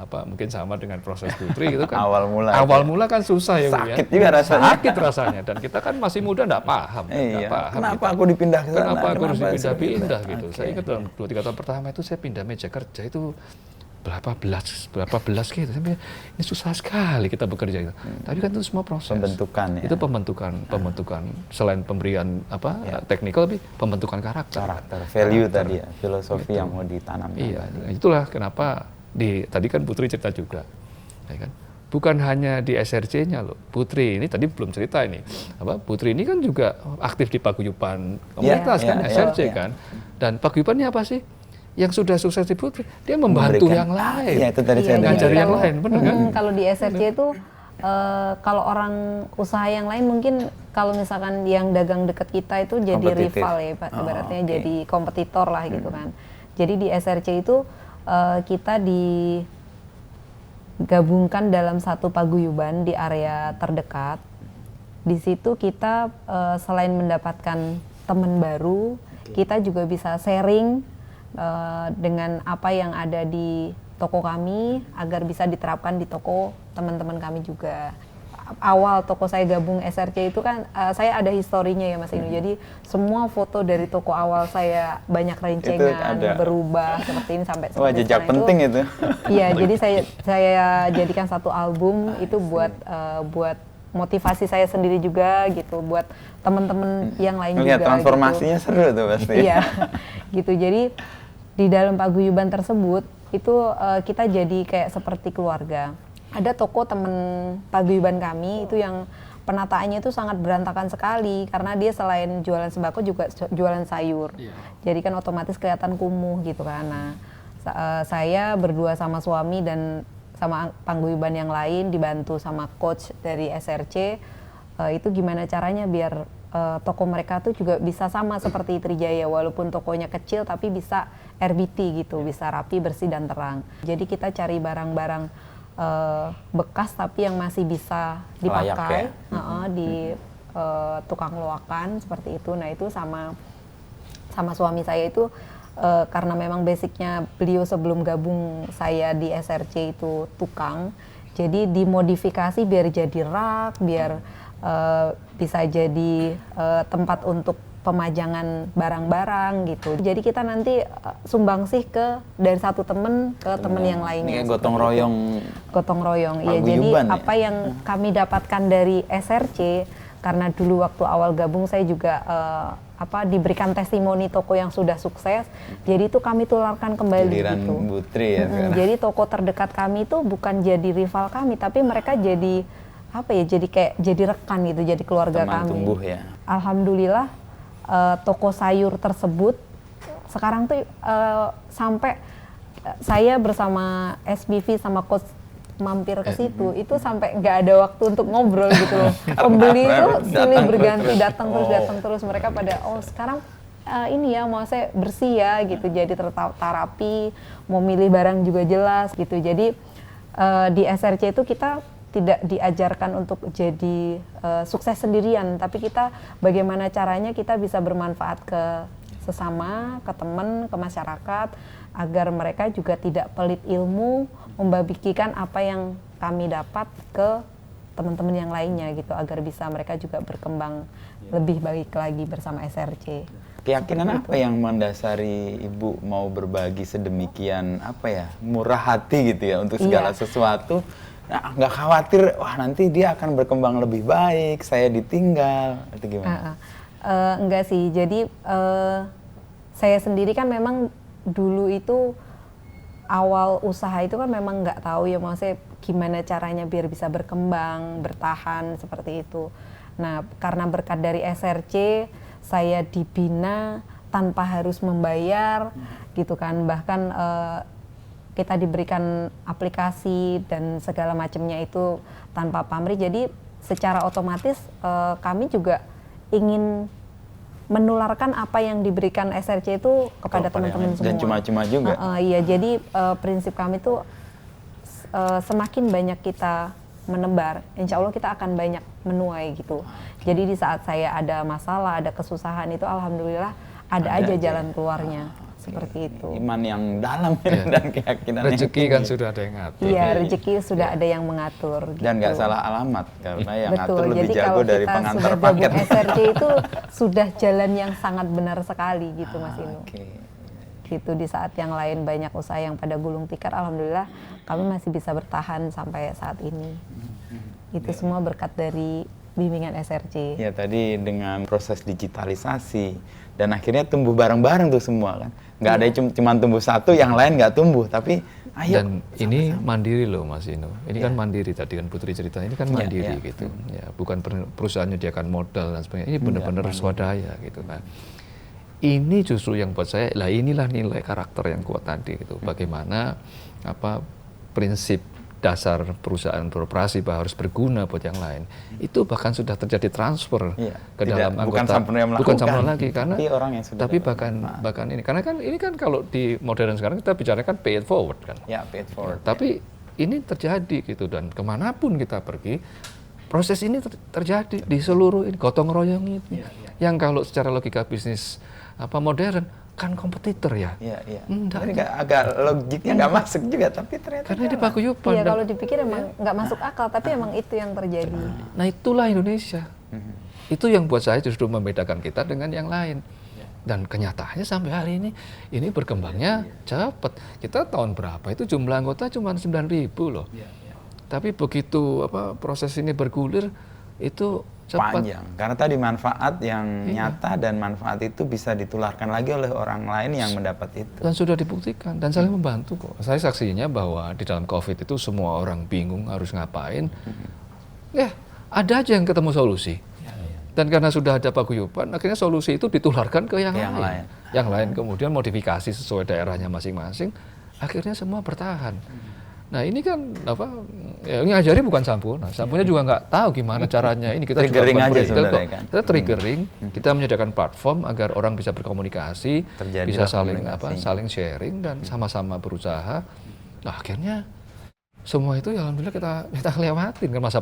mungkin sama dengan proses Putri gitu kan. Awal mula kan susah ya, sakit juga rasanya. Sakit rasanya, dan kita kan masih muda, nggak paham. Kenapa aku dipindah ke sana? Kenapa aku harus dipindah-pindah gitu. Saya ingat dalam 2-3 tahun pertama itu saya pindah meja kerja itu berapa belas gitu. Sampai ini susah sekali kita bekerja gitu. Tapi kan itu semua proses. Pembentukan ya. Itu pembentukan selain pemberian teknikal, tapi pembentukan karakter. Value tadi ya, filosofi yang mau ditanamkan. Iya, itulah kenapa tadi kan Putri cerita juga, ya kan? Bukan hanya di SRC-nya loh. Putri ini tadi belum cerita ini. Putri ini kan juga aktif di paguyuban komunitas kan, SRC kan. Dan paguyubannya apa sih? Yang sudah sukses di Putri, dia membantu yang lain. Iya, itu tadi saya ngajari yang lain, benar kan? Kalau di SRC itu kalau orang usaha yang lain mungkin kalau misalkan yang dagang dekat kita itu jadi rival ya, ibaratnya jadi kompetitor lah gitu kan. Jadi di SRC itu kita digabungkan dalam satu paguyuban di area terdekat. Di situ kita selain mendapatkan teman baru, kita juga bisa sharing dengan apa yang ada di toko kami agar bisa diterapkan di toko teman-teman kami juga. Awal toko saya gabung SRC itu kan saya ada historinya ya Mas Inu. Jadi semua foto dari toko awal saya banyak rencengan berubah seperti ini sampai jejak penting itu. Iya, jadi saya jadikan satu album itu buat motivasi saya sendiri juga gitu, buat teman-teman yang lain juga. Transformasinya gitu. Seru tuh pasti. Iya, gitu. Jadi di dalam paguyuban tersebut itu kita jadi kayak seperti keluarga. Ada toko temen paguyuban kami itu yang penataannya itu sangat berantakan sekali karena dia selain jualan sembako juga jualan sayur. Jadi kan otomatis kelihatan kumuh gitu kan. Nah, saya berdua sama suami dan sama paguyuban yang lain dibantu sama coach dari SRC itu gimana caranya biar toko mereka tuh juga bisa sama seperti Trijaya, walaupun tokonya kecil tapi bisa RBT gitu, bisa rapi, bersih dan terang. Jadi kita cari barang-barang bekas tapi yang masih bisa dipakai di tukang loakan seperti itu. Nah itu sama suami saya itu karena memang basicnya beliau sebelum gabung saya di SRC itu tukang, jadi dimodifikasi biar jadi rak, biar bisa jadi tempat untuk pemajangan barang-barang gitu. Jadi kita nanti sumbangsih dari satu temen ke temen yang lainnya. Ini gotong royong. Gotong royong. Iya, jadi apa yang kami dapatkan dari SRC, karena dulu waktu awal gabung saya juga diberikan testimoni toko yang sudah sukses. Jadi itu kami tularkan kembali gitu. Putri ya. Jadi toko terdekat kami itu bukan jadi rival kami, tapi mereka jadi jadi kayak jadi rekan gitu, jadi keluarga teman kami. Tumbuh ya. Alhamdulillah toko sayur tersebut sekarang tuh sampai saya bersama SBV sama coach mampir ke situ itu sampai nggak ada waktu untuk ngobrol gitu loh. Pembeli itu silih berganti datang terus mereka pada sekarang ini ya mau saya bersih ya gitu, jadi tertarapi, mau milih barang juga jelas gitu. Jadi di SRC itu kita tidak diajarkan untuk jadi sukses sendirian, tapi kita bagaimana caranya kita bisa bermanfaat ke sesama, ke teman, ke masyarakat, agar mereka juga tidak pelit ilmu, membagikan apa yang kami dapat ke teman-teman yang lainnya gitu, agar bisa mereka juga berkembang lebih baik lagi bersama SRC. Keyakinan apa yang mendasari Ibu mau berbagi sedemikian murah hati gitu ya untuk segala sesuatu? Nah, nggak khawatir, nanti dia akan berkembang lebih baik, saya ditinggal, itu gimana? Enggak sih, jadi saya sendiri kan memang dulu itu awal usaha itu kan memang nggak tahu ya maksudnya gimana caranya biar bisa berkembang, bertahan seperti itu. Nah, karena berkat dari SRC, saya dibina tanpa harus membayar gitu kan, bahkan kita diberikan aplikasi dan segala macamnya itu tanpa pamrih. Jadi secara otomatis kami juga ingin menularkan apa yang diberikan SRC itu kepada teman-teman semua. Dan cuma-cuma juga. Iya, jadi prinsip kami itu semakin banyak kita menebar, insya Allah kita akan banyak menuai gitu. Jadi di saat saya ada masalah, ada kesusahan itu alhamdulillah ada aja jalan keluarnya. Seperti itu. Iman yang dalam dan keyakinan rezeki kan sudah ada yang ngatur. Iya, rezeki sudah ada yang mengatur. Gitu. Dan nggak salah alamat karena yang Betul. ngatur lebih Jadi jago kalau dari kita pengantar sudah paket. gabung SRC itu sudah jalan yang sangat benar sekali gitu Mas Inu. Gitu di saat yang lain banyak usaha yang pada gulung tikar, alhamdulillah kami masih bisa bertahan sampai saat ini. Itu semua berkat dari bimbingan SRC. Ya tadi dengan proses digitalisasi dan akhirnya tumbuh bareng-bareng tuh semua kan. Nggak ada cuma tumbuh satu, yang lain nggak tumbuh, tapi ayo. Dan ini mandiri loh Mas Inu. Ini kan mandiri tadi kan Putri cerita, ini kan mandiri gitu. Ya, bukan perusahaan menyediakan modal dan sebagainya. Ini benar-benar swadaya gitu. Nah, ini justru yang buat saya, lah inilah nilai karakter yang kuat tadi gitu. Bagaimana prinsip dasar perusahaan beroperasi bahwa harus berguna buat yang lain. Itu bahkan sudah terjadi transfer ke dalam anggota. Bukan Sampurna yang melakukan. Bukan Sampurna lagi karena orang yang sudah bahkan ini karena kan ini kan kalau di modern sekarang kita bicara kan pay it forward kan. Ya, pay it forward. Tapi ini terjadi gitu dan kemanapun kita pergi proses ini terjadi di seluruh ini gotong royong itu. Yang kalau secara logika bisnis modern kan kompetitor ya. Iya. Ini agak logiknya nggak masuk juga, tapi ternyata karena di paguyuban. Iya, kalau dipikir emang nggak masuk akal, tapi emang itu yang terjadi. Nah itulah Indonesia. Itu yang buat saya justru membedakan kita dengan yang lain. Dan kenyataannya sampai hari ini berkembangnya cepat. Kita tahun berapa itu jumlah anggota cuma 9.000 loh. Tapi begitu proses ini bergulir itu cepat. Panjang. Karena tadi manfaat yang nyata dan manfaat itu bisa ditularkan lagi oleh orang lain yang mendapat itu. Dan sudah dibuktikan dan saling membantu kok. Saya saksinya bahwa di dalam COVID itu semua orang bingung harus ngapain. Ada aja yang ketemu solusi. Dan karena sudah ada paguyuban, akhirnya solusi itu ditularkan ke yang lain. Yang lain kemudian modifikasi sesuai daerahnya masing-masing. Akhirnya semua bertahan. Nah ini kan yang ngajari bukan Sampurna. Sampurna juga nggak tahu gimana caranya. Ini kita triggering juga aja sebenarnya kan. Kita triggering, kita menyediakan platform agar orang bisa berkomunikasi, bisa saling sharing dan sama-sama berusaha. Nah akhirnya semua itu ya alhamdulillah kita lewatin kan masa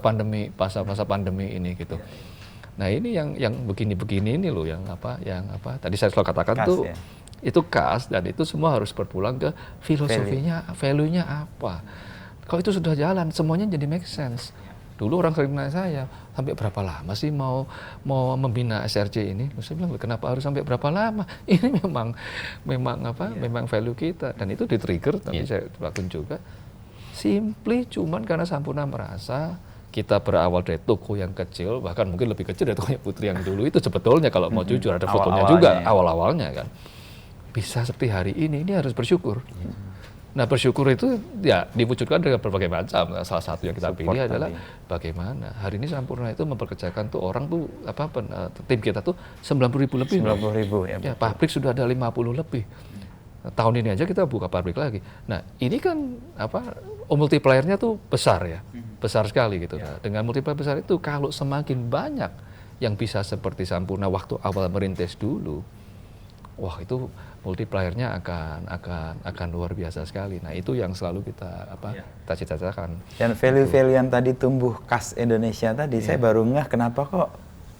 pandemi ini gitu. Nah ini yang begini-begini ini loh yang tadi saya selalu katakan tuh. Itu khas dan itu semua harus berpulang ke filosofinya, value-nya apa. Kalau itu sudah jalan, semuanya jadi make sense. Dulu orang sering nanya saya, sampai berapa lama sih mau membina SRC ini? Saya bilang, kenapa harus sampai berapa lama? Ini memang value kita dan itu di-trigger, tapi saya lakukan juga. Simply cuman karena Sampurna merasa kita berawal dari toko yang kecil, bahkan mungkin lebih kecil dari tokonya Putri yang dulu itu sebetulnya kalau mau jujur ada fotonya juga awal-awalnya kan. Bisa seperti hari ini harus bersyukur. Nah bersyukur itu ya diwujudkan dengan berbagai macam. Salah satu yang kita pilih adalah bagaimana hari ini Sampurna itu memperkerjakan tuh orang tuh tim kita tuh 90.000 lebih. 90.000 ya. Pabrik sudah ada 50 lebih. Tahun ini aja kita buka pabrik lagi. Nah ini kan multiplier-nya tuh besar ya, besar sekali gitu. Nah, dengan multiplier besar itu kalau semakin banyak yang bisa seperti Sampurna waktu awal merintis dulu, wah itu multiplier-nya akan luar biasa sekali. Nah itu yang selalu kita cita-citakan. Dan value-value yang tadi tumbuh khas Indonesia tadi, saya baru ngeh kenapa kok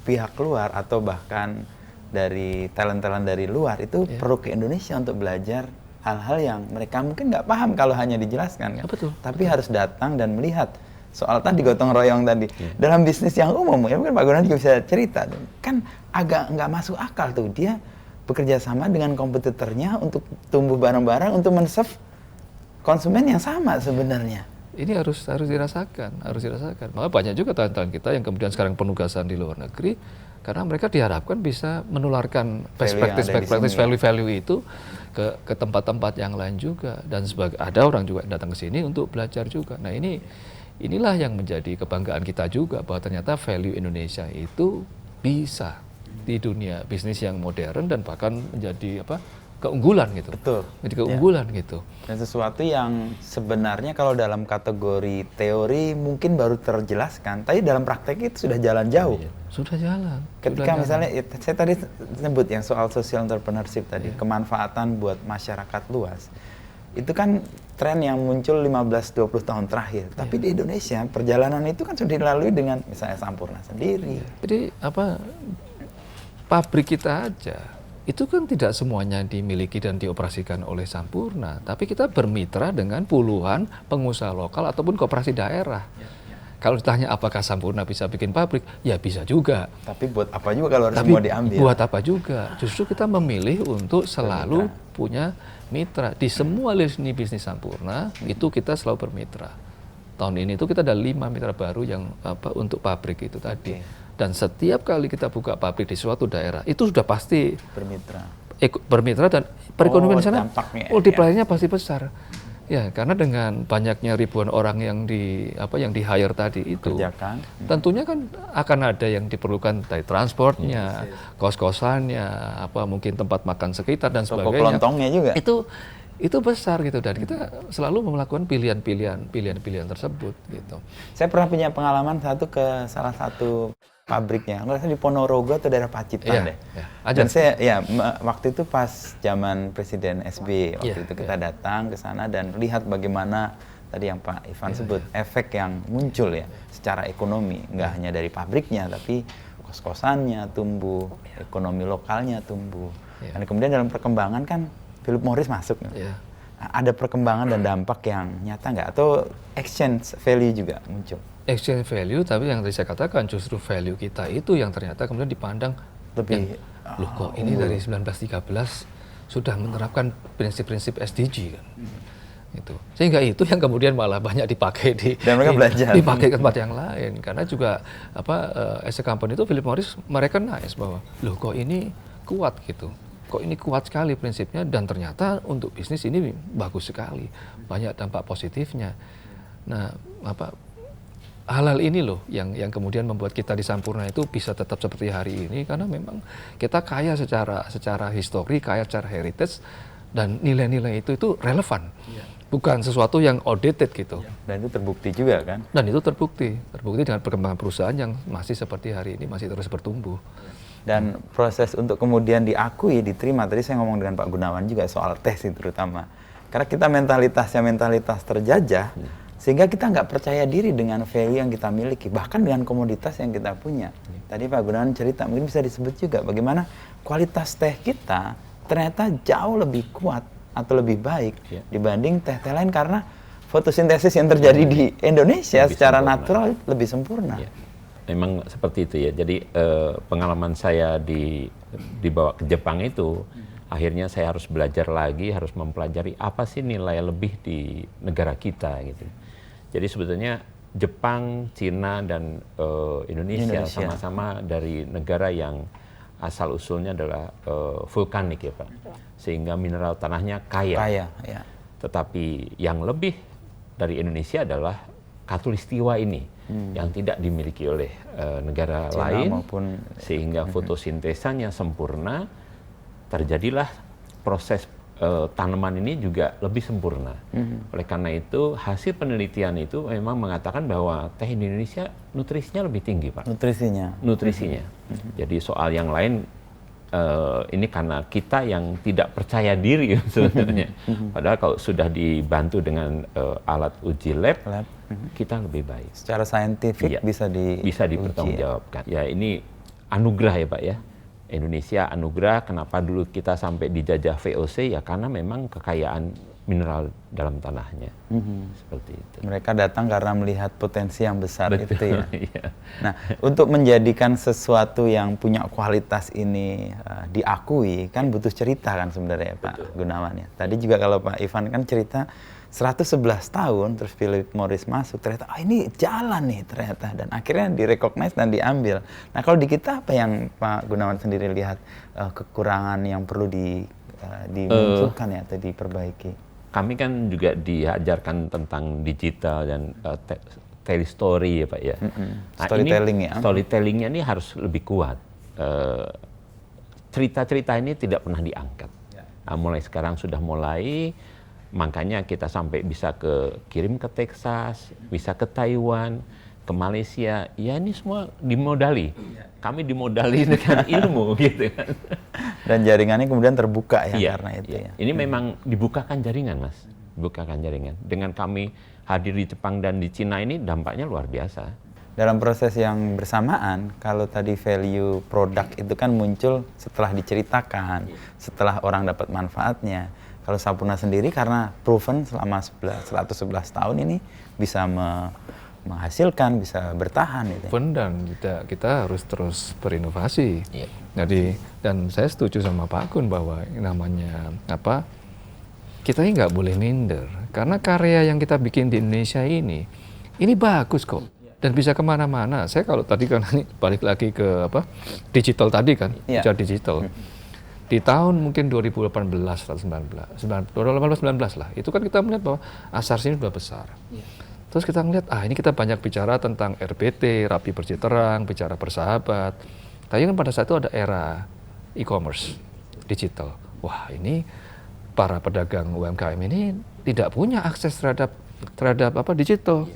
pihak luar atau bahkan dari talent-talent dari luar itu perlu ke Indonesia untuk belajar hal-hal yang mereka mungkin nggak paham kalau hanya dijelaskan kan. Tapi harus datang dan melihat. Soal tadi gotong royong tadi, dalam bisnis yang umum, ya mungkin Pak Gunan juga bisa cerita, kan agak nggak masuk akal tuh dia bekerja sama dengan kompetitornya untuk tumbuh bareng-bareng untuk men-serve konsumen yang sama sebenarnya. Ini harus dirasakan. Maka banyak juga talent-talent kita yang kemudian sekarang penugasan di luar negeri karena mereka diharapkan bisa menularkan best practice value itu ke tempat-tempat yang lain juga dan ada orang juga yang datang ke sini untuk belajar juga. Nah, inilah yang menjadi kebanggaan kita juga bahwa ternyata value Indonesia itu bisa di dunia bisnis yang modern dan bahkan menjadi keunggulan gitu. Betul. Jadi keunggulan gitu. Dan sesuatu yang sebenarnya kalau dalam kategori teori mungkin baru terjelaskan, tapi dalam praktek itu sudah jalan jauh. Sudah jalan. Ketika misalnya saya tadi sebut yang soal social entrepreneurship tadi, kemanfaatan buat masyarakat luas. Itu kan tren yang muncul 15-20 tahun terakhir. Tapi di Indonesia perjalanan itu kan sudah dilalui dengan misalnya Sampurna sendiri. Jadi pabrik kita aja itu kan tidak semuanya dimiliki dan dioperasikan oleh Sampurna, tapi kita bermitra dengan puluhan pengusaha lokal ataupun koperasi daerah. Kalau ditanya apakah Sampurna bisa bikin pabrik, ya bisa juga. Tapi buat apa juga kalau harus semua diambil? Buat apa juga? Justru kita memilih untuk selalu punya mitra. Di semua lini bisnis Sampurna, itu kita selalu bermitra. Tahun ini itu kita ada 5 mitra baru yang untuk pabrik itu tadi. Dan setiap kali kita buka pabrik di suatu daerah, itu sudah pasti bermitra dan perekonomian di sana multiplier-nya pasti besar. Ya, karena dengan banyaknya ribuan orang yang di hire tadi itu, tentunya kan akan ada yang diperlukan dari transportnya, kos-kosannya, mungkin tempat makan sekitar dan sebagainya. Kelontongnya juga. Itu besar gitu, dan kita selalu melakukan pilihan-pilihan tersebut gitu. Saya pernah punya pengalaman ke salah satu pabriknya, nggak salah di Ponorogo atau daerah Pacitan deh. Dan saya waktu itu pas zaman Presiden SBY waktu itu kita datang ke sana dan lihat bagaimana tadi yang Pak Ivan sebut efek yang muncul ya secara ekonomi, nggak hanya dari pabriknya tapi kos-kosannya tumbuh, ekonomi lokalnya tumbuh. Dan kemudian dalam perkembangan kan Philip Morris masuk. Ada perkembangan dan dampak yang nyata nggak? Atau exchange value juga muncul? Exchange value, tapi yang tadi saya katakan justru value kita itu yang ternyata kemudian dipandang lebih, loh kok ini dari 1913 sudah menerapkan prinsip-prinsip SDG kan. Itu. Sehingga itu yang kemudian malah banyak dipakai dipakai ke tempat yang lain, karena juga as a company itu Philip Morris merecognize bahwa loh kok ini kuat gitu. Kok ini kuat sekali prinsipnya, dan ternyata untuk bisnis ini bagus sekali, banyak dampak positifnya. Nah, hal-hal ini loh yang kemudian membuat kita di Sampurna itu bisa tetap seperti hari ini, karena memang kita kaya secara histori, kaya secara heritage, dan nilai-nilai itu relevan, bukan sesuatu yang outdated gitu. Dan itu terbukti juga kan? Dan itu terbukti dengan perkembangan perusahaan yang masih seperti hari ini, masih terus bertumbuh. Dan proses untuk kemudian diakui, diterima, tadi saya ngomong dengan Pak Gunawan juga soal tes itu terutama. Karena kita mentalitas terjajah, sehingga kita nggak percaya diri dengan value yang kita miliki, bahkan dengan komoditas yang kita punya. Tadi Pak Gunawan cerita, mungkin bisa disebut juga bagaimana kualitas teh kita ternyata jauh lebih kuat atau lebih baik dibanding teh-teh lain, karena fotosintesis yang terjadi di Indonesia secara natural lebih sempurna. Memang seperti itu ya. Jadi pengalaman saya dibawa ke Jepang itu, akhirnya saya harus belajar lagi, harus mempelajari apa sih nilai lebih di negara kita gitu. Jadi sebetulnya Jepang, Cina, dan Indonesia sama-sama dari negara yang asal usulnya adalah vulkanik ya Pak. Sehingga mineral tanahnya kaya. Tetapi yang lebih dari Indonesia adalah khatulistiwa ini. Yang tidak dimiliki oleh negara Cina lain, sehingga fotosintesanya sempurna, terjadilah proses tanaman ini juga lebih sempurna. Oleh karena itu, hasil penelitian itu memang mengatakan bahwa teh di Indonesia nutrisinya lebih tinggi, Pak. Nutrisinya. Jadi soal yang lain, ini karena kita yang tidak percaya diri sebenarnya. Padahal kalau sudah dibantu dengan alat uji lab, kita lebih baik. Secara saintifik bisa dipertanggungjawabkan. Ya, ini anugerah ya Pak ya. Indonesia anugerah. Kenapa dulu kita sampai dijajah VOC? Ya karena memang kekayaan mineral dalam tanahnya. Seperti itu. Mereka datang karena melihat potensi yang besar. Betul, itu ya. Nah, untuk menjadikan sesuatu yang punya kualitas ini diakui, kan butuh cerita kan sebenarnya Pak Gunawan ya. Tadi juga kalau Pak Ivan kan cerita 111 tahun terus Philip Morris masuk, ternyata ini jalan nih ternyata, dan akhirnya direcognize dan diambil. Nah, kalau di kita apa yang Pak Gunawan sendiri lihat kekurangan yang perlu dimunculkan ya atau diperbaiki? Kami kan juga diajarkan tentang digital dan telestory ya Pak ya. Storytellingnya ini harus lebih kuat. Cerita-cerita ini tidak pernah diangkat. Nah, mulai sekarang sudah mulai. Makanya kita sampai bisa kirim ke Texas, bisa ke Taiwan, ke Malaysia. Ya ini semua dimodali. Kami dimodali dengan ilmu gitu kan. Dan jaringannya kemudian terbuka ya karena itu ya. Ini memang dibukakan jaringan Mas. bukakan jaringan. Dengan kami hadir di Jepang dan di Cina ini dampaknya luar biasa. Dalam proses yang bersamaan, kalau tadi value produk itu kan muncul setelah diceritakan, setelah orang dapat manfaatnya. Kalau Sampoerna sendiri karena proven selama 111 tahun ini bisa menghasilkan, bisa bertahan gitu. Dan kita harus terus berinovasi. Jadi, dan saya setuju sama Pak Kun bahwa namanya kita ini nggak boleh minder, karena karya yang kita bikin di Indonesia ini bagus kok dan bisa kemana-mana. Saya kalau tadi kan ini balik lagi ke digital tadi kan, bicara digital. Di tahun mungkin 2018 atau 2019 lah, itu kan kita melihat bahwa Asars ini sudah besar. Terus kita ngeliat, ini kita banyak bicara tentang RPT, rapi bersih terang, bicara bersahabat. Tapi kan pada saat itu ada era e-commerce, digital. Wah, ini para pedagang UMKM ini tidak punya akses terhadap digital.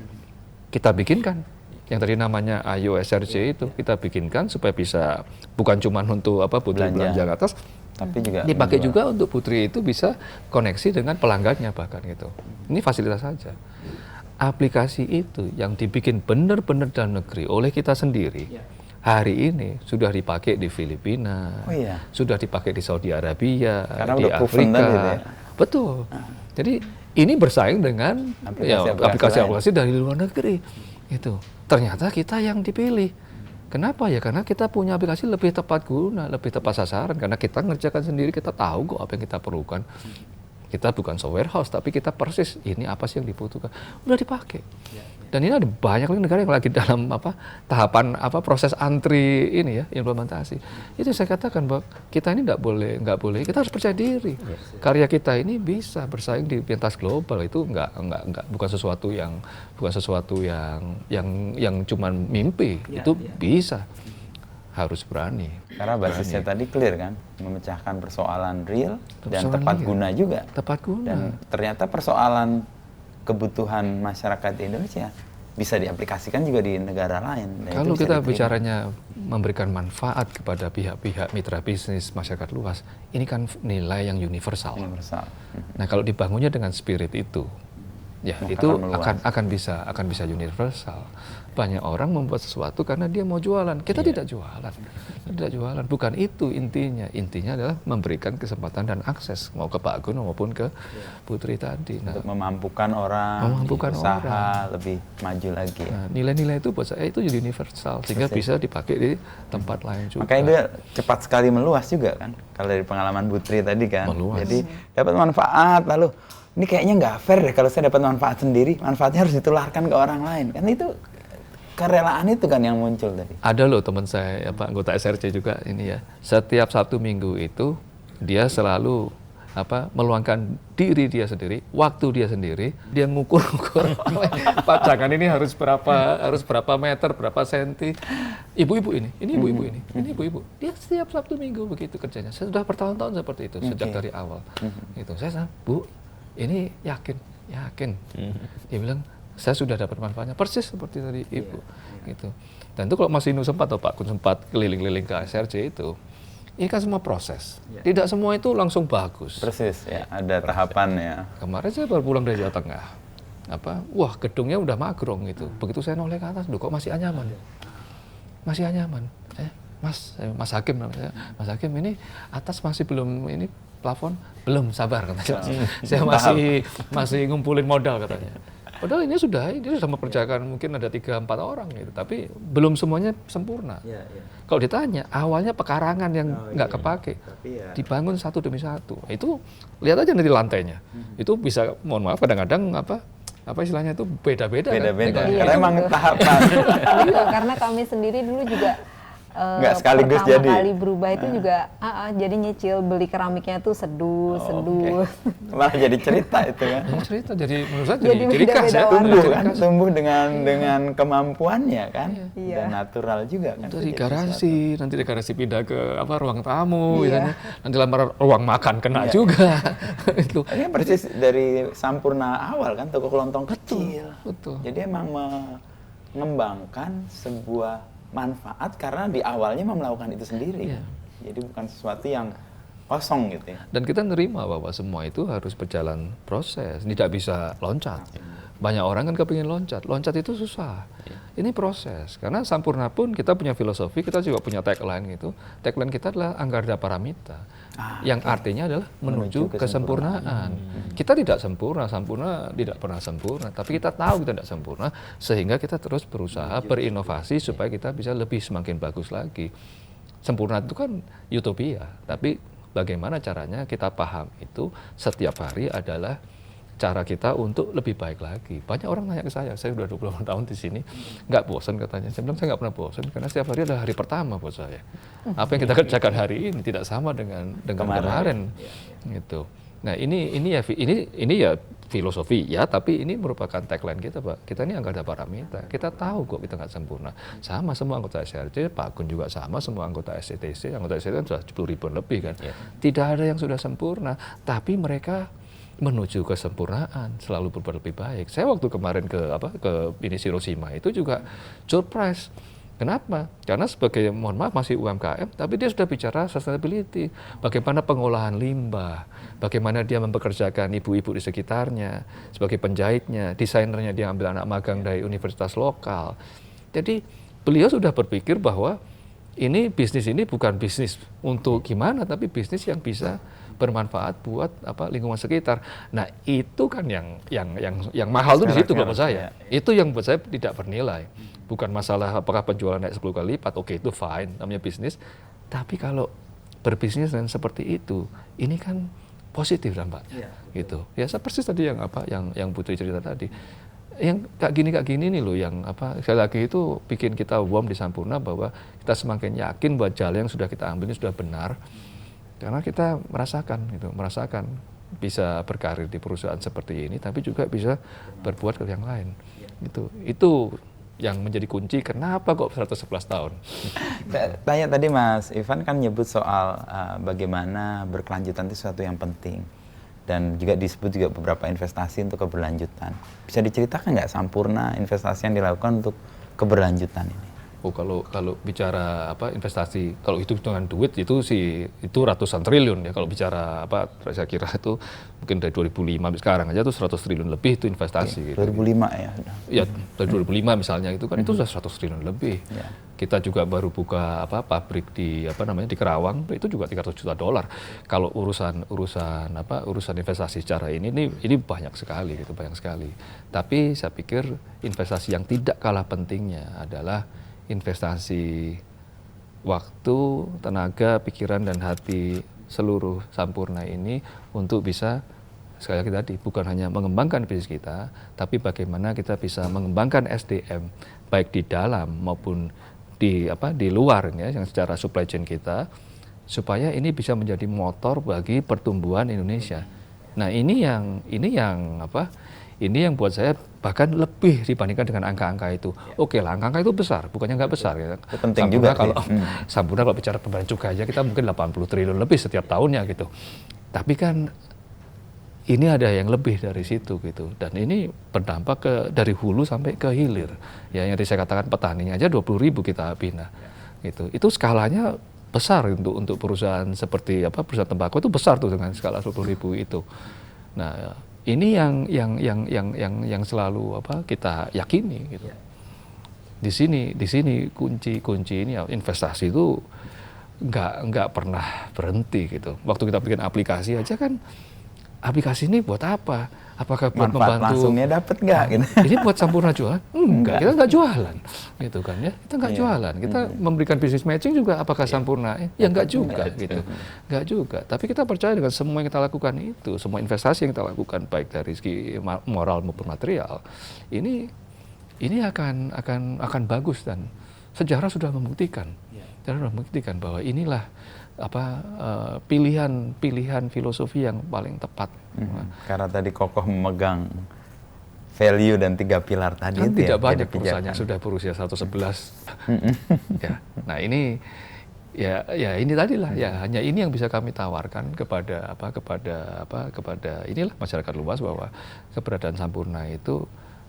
Kita bikinkan. Yang tadi namanya Ayo SRC itu, kita bikinkan supaya bisa, bukan cuma untuk putri belanja ke atas, tapi juga dipakai juga untuk putri itu bisa koneksi dengan pelanggannya bahkan gitu. Ini fasilitas saja. Aplikasi itu yang dibikin benar-benar dalam negeri oleh kita sendiri, hari ini sudah dipakai di Filipina, sudah dipakai di Saudi Arabia, karena di Afrika. Gitu ya? Betul. Jadi ini bersaing dengan aplikasi-aplikasi dari luar negeri. Itu ternyata kita yang dipilih. Kenapa ya? Karena kita punya aplikasi lebih tepat guna, lebih tepat sasaran. Karena kita ngerjakan sendiri, kita tahu kok apa yang kita perlukan. Kita bukan software house, tapi kita persis ini apa sih yang dibutuhkan. Udah dipakai. Dan ini ada banyak negara yang lagi dalam tahapan proses antri ini ya, implementasi. Itu saya katakan bahwa kita ini nggak boleh, kita harus percaya diri. Karya kita ini bisa bersaing di pentas global, itu bukan sesuatu yang cuma mimpi. Itu bisa. Harus berani. Karena basisnya tadi clear kan, memecahkan persoalan real dan tepat guna juga. Tepat guna. Dan ternyata persoalan kebutuhan masyarakat di Indonesia bisa diaplikasikan juga di negara lain. Kalau kita bicaranya memberikan manfaat kepada pihak-pihak mitra bisnis masyarakat luas, ini kan nilai yang universal. Nah, kalau dibangunnya dengan spirit itu, ya itu akan bisa universal. Banyak orang membuat sesuatu karena dia mau jualan. Kita tidak jualan. Bukan itu intinya. Intinya adalah memberikan kesempatan dan akses mau ke Pak Gun maupun ke Putri tadi. Untuk memampukan orang, usaha lebih maju lagi. Nah, nilai-nilai itu buat saya itu universal sehingga bisa dipakai di tempat lain juga. Makanya dia cepat sekali meluas juga kan. Kalau dari pengalaman Putri tadi kan. Meluas. Jadi dapat manfaat lalu ini kayaknya nggak fair deh kalau saya dapat manfaat sendiri, manfaatnya harus ditularkan ke orang lain. Kan itu kerelaan itu kan yang muncul tadi. Ada loh teman saya, anggota SRC juga ini ya. Setiap Sabtu Minggu itu dia selalu meluangkan diri dia sendiri, waktu dia sendiri, dia ngukur-ngukur pajangan ini harus berapa meter, berapa senti. Ibu-ibu ini ibu-ibu ini ibu-ibu. Dia setiap Sabtu Minggu begitu kerjanya. Sudah bertahun-tahun seperti itu sejak dari awal. Itu saya Bu, ini yakin. Dia bilang, saya sudah dapat manfaatnya persis seperti tadi Ibu. Gitu. Dan itu kalau Mas Inu sempat atau Pak Kun sempat keliling-keliling ke SRC itu, ini kan semua proses. Tidak semua itu langsung bagus. Persis ya, ada tahapannya. Kemarin saya baru pulang dari Jawa Tengah. Wah, gedungnya udah magrong gitu. Begitu saya noleh ke atas, kok masih anyaman. Masih anyaman. Mas Hakim namanya. Mas Hakim, ini atas masih belum ini plafon? Belum, sabar katanya. Saya masih ngumpulin modal katanya. Padahal ini sudah mempercayakan mungkin ada 3-4 orang gitu, tapi belum semuanya sempurna. Kalau ditanya, awalnya pekarangan yang nggak kepake, dibangun satu demi satu. Itu lihat aja nanti lantainya. Itu bisa, mohon maaf kadang-kadang apa istilahnya itu beda-beda. Beda-beda. Karena emang tahapan. Karena kami sendiri dulu juga nggak sekaligus pertama jadi. kali berubah itu juga jadi nyicil beli keramiknya tuh seduh. Malah jadi cerita itu kan. Cerita jadi menurut saya jadi ciri khas ya. Tumbuh dengan kemampuannya kan. Dan natural juga kan. Dari garasi, nanti dari garasi pindah ke ruang tamu misalnya. Nanti lamar ruang makan kena juga. Itu. Ini persis dari Sampoerna awal kan, toko kelontong kecil. Betul. Jadi emang mengembangkan sebuah manfaat karena di awalnya melakukan itu sendiri. Jadi bukan sesuatu yang kosong gitu ya. Dan kita nerima bahwa semua itu harus berjalan proses, tidak bisa loncat. Banyak orang kan kepingin loncat itu susah. Ini proses, karena Sampurna pun kita punya filosofi, kita juga punya tagline gitu. Tagline kita adalah Anggarda Paramita, yang artinya adalah menuju kesempurnaan. Kita tidak sempurna, Sampurna tidak pernah sempurna, tapi kita tahu kita tidak sempurna, sehingga kita terus berusaha berinovasi supaya kita bisa lebih semakin bagus lagi. Sempurna itu kan utopia, tapi bagaimana caranya kita paham itu setiap hari adalah cara kita untuk lebih baik lagi. Banyak orang nanya ke saya sudah 28 tahun di sini, nggak bosan katanya. Saya bilang saya nggak pernah bosan, karena setiap hari adalah hari pertama buat saya. Apa yang kita kerjakan hari ini tidak sama dengan kemarin. Gitu. Nah ini ya filosofi ya, tapi ini merupakan tagline kita, Pak. Kita ini Anggarda Paramita. Kita tahu kok kita nggak sempurna. Sama semua anggota SRC, Pak Gun juga sama, semua anggota SCTC. Anggota SCTC kan sudah 10.000 lebih kan. Tidak ada yang sudah sempurna, tapi mereka menuju kesempurnaan, selalu berbuat lebih baik. Saya waktu kemarin ke Hiroshima itu juga surprise. Kenapa? Karena sebagai, mohon maaf, masih UMKM, tapi dia sudah bicara sustainability. Bagaimana pengolahan limbah, bagaimana dia mempekerjakan ibu-ibu di sekitarnya, sebagai penjahitnya, desainernya dia ambil anak magang dari universitas lokal. Jadi beliau sudah berpikir bahwa bisnis ini bukan bisnis untuk gimana, tapi bisnis yang bisa bermanfaat buat lingkungan sekitar. Nah itu kan yang mahal tuh di situ buat saya. Itu yang buat saya tidak bernilai. Bukan masalah apakah penjualan naik 10 kali lipat, oke itu fine, namanya bisnis. Tapi kalau berbisnis dan seperti itu, ini kan positif dampaknya. Gitu. Ya persis tadi yang Putri cerita tadi. Yang kayak gini nih loh, yang sekali lagi itu bikin kita warm di Sampurna bahwa kita semakin yakin bahwa jalan yang sudah kita ambil ini sudah benar. Karena kita merasakan bisa berkarir di perusahaan seperti ini, tapi juga bisa berbuat ke yang lain. Itu yang menjadi kunci kenapa kok 111 tahun. Tanya tadi Mas Ivan kan nyebut soal bagaimana berkelanjutan itu sesuatu yang penting. Dan juga disebut juga beberapa investasi untuk keberlanjutan. Bisa diceritakan nggak Sampurna investasi yang dilakukan untuk keberlanjutan ini? Oh, kalau bicara investasi, kalau itu dengan duit itu ratusan triliun ya. Kalau bicara saya kira itu mungkin dari 2005 sampai sekarang aja tuh 100 triliun lebih itu investasi. 2005 ya. Ya, dari 2005 misalnya itu kan itu sudah 100 triliun lebih. Ya. Kita juga baru buka pabrik di di Kerawang, itu juga $300 juta. Kalau urusan investasi secara ini banyak sekali gitu, banyak sekali. Tapi saya pikir investasi yang tidak kalah pentingnya adalah investasi waktu, tenaga, pikiran, dan hati seluruh Sampurna ini untuk bisa, sekali lagi tadi, bukan hanya mengembangkan bisnis kita, tapi bagaimana kita bisa mengembangkan SDM, baik di dalam maupun di luar, ya, yang secara supply chain kita, supaya ini bisa menjadi motor bagi pertumbuhan Indonesia. Nah ini yang buat saya bahkan lebih dibandingkan dengan angka-angka itu. Oke lah, angka-angka itu besar, bukannya nggak besar. Ya. Itu penting Sampurna juga. Sampurna kalau bicara pembayaran cukai aja kita mungkin 80 triliun lebih setiap tahunnya gitu. Tapi kan ini ada yang lebih dari situ gitu. Dan ini berdampak dari hulu sampai ke hilir. Ya, yang tadi saya katakan petaninya aja 20.000 kita bina. Gitu. Itu skalanya besar untuk perusahaan seperti perusahaan tembakau itu besar tuh dengan skala 20.000 itu. Nah, ini yang selalu kita yakini gitu. Di sini kunci ini investasi itu nggak pernah berhenti gitu. Waktu kita bikin aplikasi aja kan, aplikasi ini buat apa? Apakah buat manfaat membantu? Langsungnya dapat nggak? Gitu. Ini buat Sampurna jualan? Enggak, kita nggak jualan, gitu kan ya? Kita nggak jualan. Kita memberikan business matching juga. Apakah Sampurna? Ya nggak juga, gitu. Nggak juga. Tapi kita percaya dengan semua yang kita lakukan itu, semua investasi yang kita lakukan, baik dari segi moral maupun material, ini akan bagus, dan sejarah sudah membuktikan. Sejarah sudah membuktikan bahwa inilah pilihan filosofi yang paling tepat. Karena tadi kokoh memegang value dan 3 pilar tadi kan itu tidak banyak perusahaan yang sudah berusia 111. Ya. Nah ini ini tadilah ya, hanya ini yang bisa kami tawarkan kepada inilah masyarakat luas, bahwa keberadaan Sampurna itu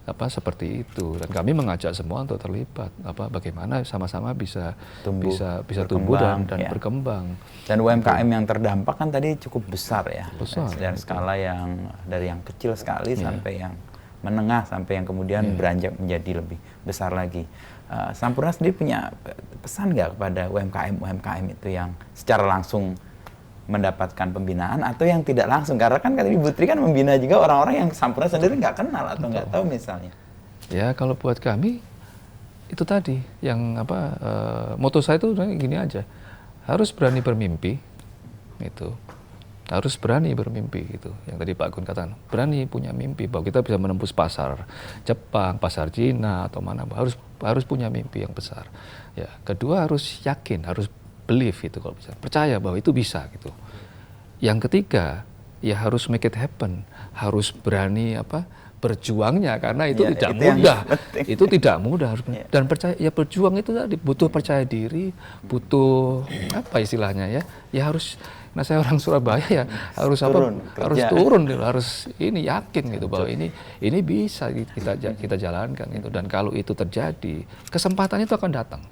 seperti itu, dan kami mengajak semua untuk terlibat bagaimana sama-sama bisa tumbuh dan berkembang. Dan UMKM yang terdampak kan tadi cukup besar ya, dari skala dari yang kecil sekali sampai yang menengah, sampai yang kemudian beranjak menjadi lebih besar lagi. Sampurna sendiri punya pesan nggak kepada UMKM itu yang secara langsung mendapatkan pembinaan atau yang tidak langsung, karena kan tadi Bu Tri kan membina juga orang-orang yang Sampurna sendiri nggak kenal atau nggak tahu misalnya. Ya kalau buat kami itu tadi yang moto saya itu gini aja, harus berani bermimpi, itu harus berani bermimpi gitu. Yang tadi Pak Gun katakan, berani punya mimpi bahwa kita bisa menembus pasar Jepang, pasar Cina atau mana, harus punya mimpi yang besar. Ya, kedua harus yakin, harus believe itu, kalau bisa percaya bahwa itu bisa gitu. Yang ketiga ya harus make it happen, harus berani berjuangnya, karena itu tidak mudah. Itu tidak mudah, dan percaya, ya berjuang itu tadi butuh percaya diri, butuh istilahnya ya harus. Nah saya orang Surabaya ya harus harus ini yakin gitu bahwa ini bisa kita jalankan itu, dan kalau itu terjadi kesempatan itu akan datang.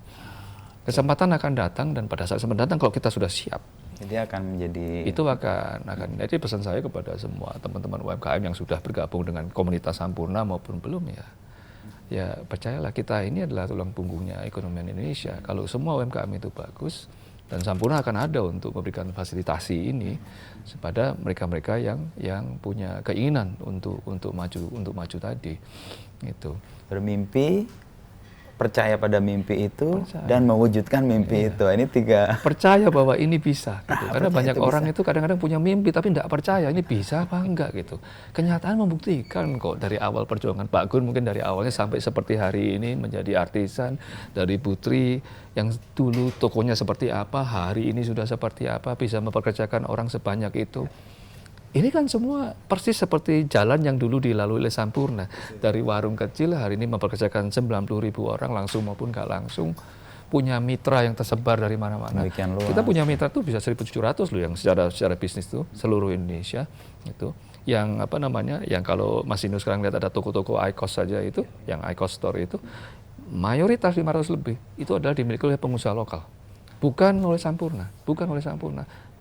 Kesempatan akan datang, dan pada saat kesempatan datang kalau kita sudah siap, jadi akan menjadi itu akan jadi pesan saya kepada semua teman-teman UMKM yang sudah bergabung dengan komunitas Sampurna maupun belum ya percayalah, kita ini adalah tulang punggungnya ekonomi Indonesia. Kalau semua UMKM itu bagus, dan Sampurna akan ada untuk memberikan fasilitasi ini kepada mereka-mereka yang punya keinginan untuk maju tadi. Itu. Bermimpi, percaya pada mimpi itu, dan mewujudkan mimpi itu. Ini 3. Percaya bahwa ini bisa gitu. Karena banyak orang itu kadang-kadang punya mimpi tapi tidak percaya ini bisa apa enggak gitu. Kenyataan membuktikan kok, dari awal perjuangan Pak Gun mungkin dari awalnya sampai seperti hari ini menjadi artisan, dari Bu Tri yang dulu tokonya seperti apa, hari ini sudah seperti apa, bisa mempekerjakan orang sebanyak itu. Ini kan semua persis seperti jalan yang dulu dilalui oleh Sampurna. Dari warung kecil hari ini mempekerjakan 90.000 orang langsung maupun nggak langsung. Punya mitra yang tersebar dari mana-mana. Kita punya mitra tuh bisa 1.700 loh yang secara bisnis tuh seluruh Indonesia itu. Yang yang kalau Mas Inu sekarang lihat ada toko-toko IQOS saja itu, yang IQOS Store itu mayoritas 500 lebih itu adalah dimiliki oleh pengusaha lokal. Bukan oleh Sampurna.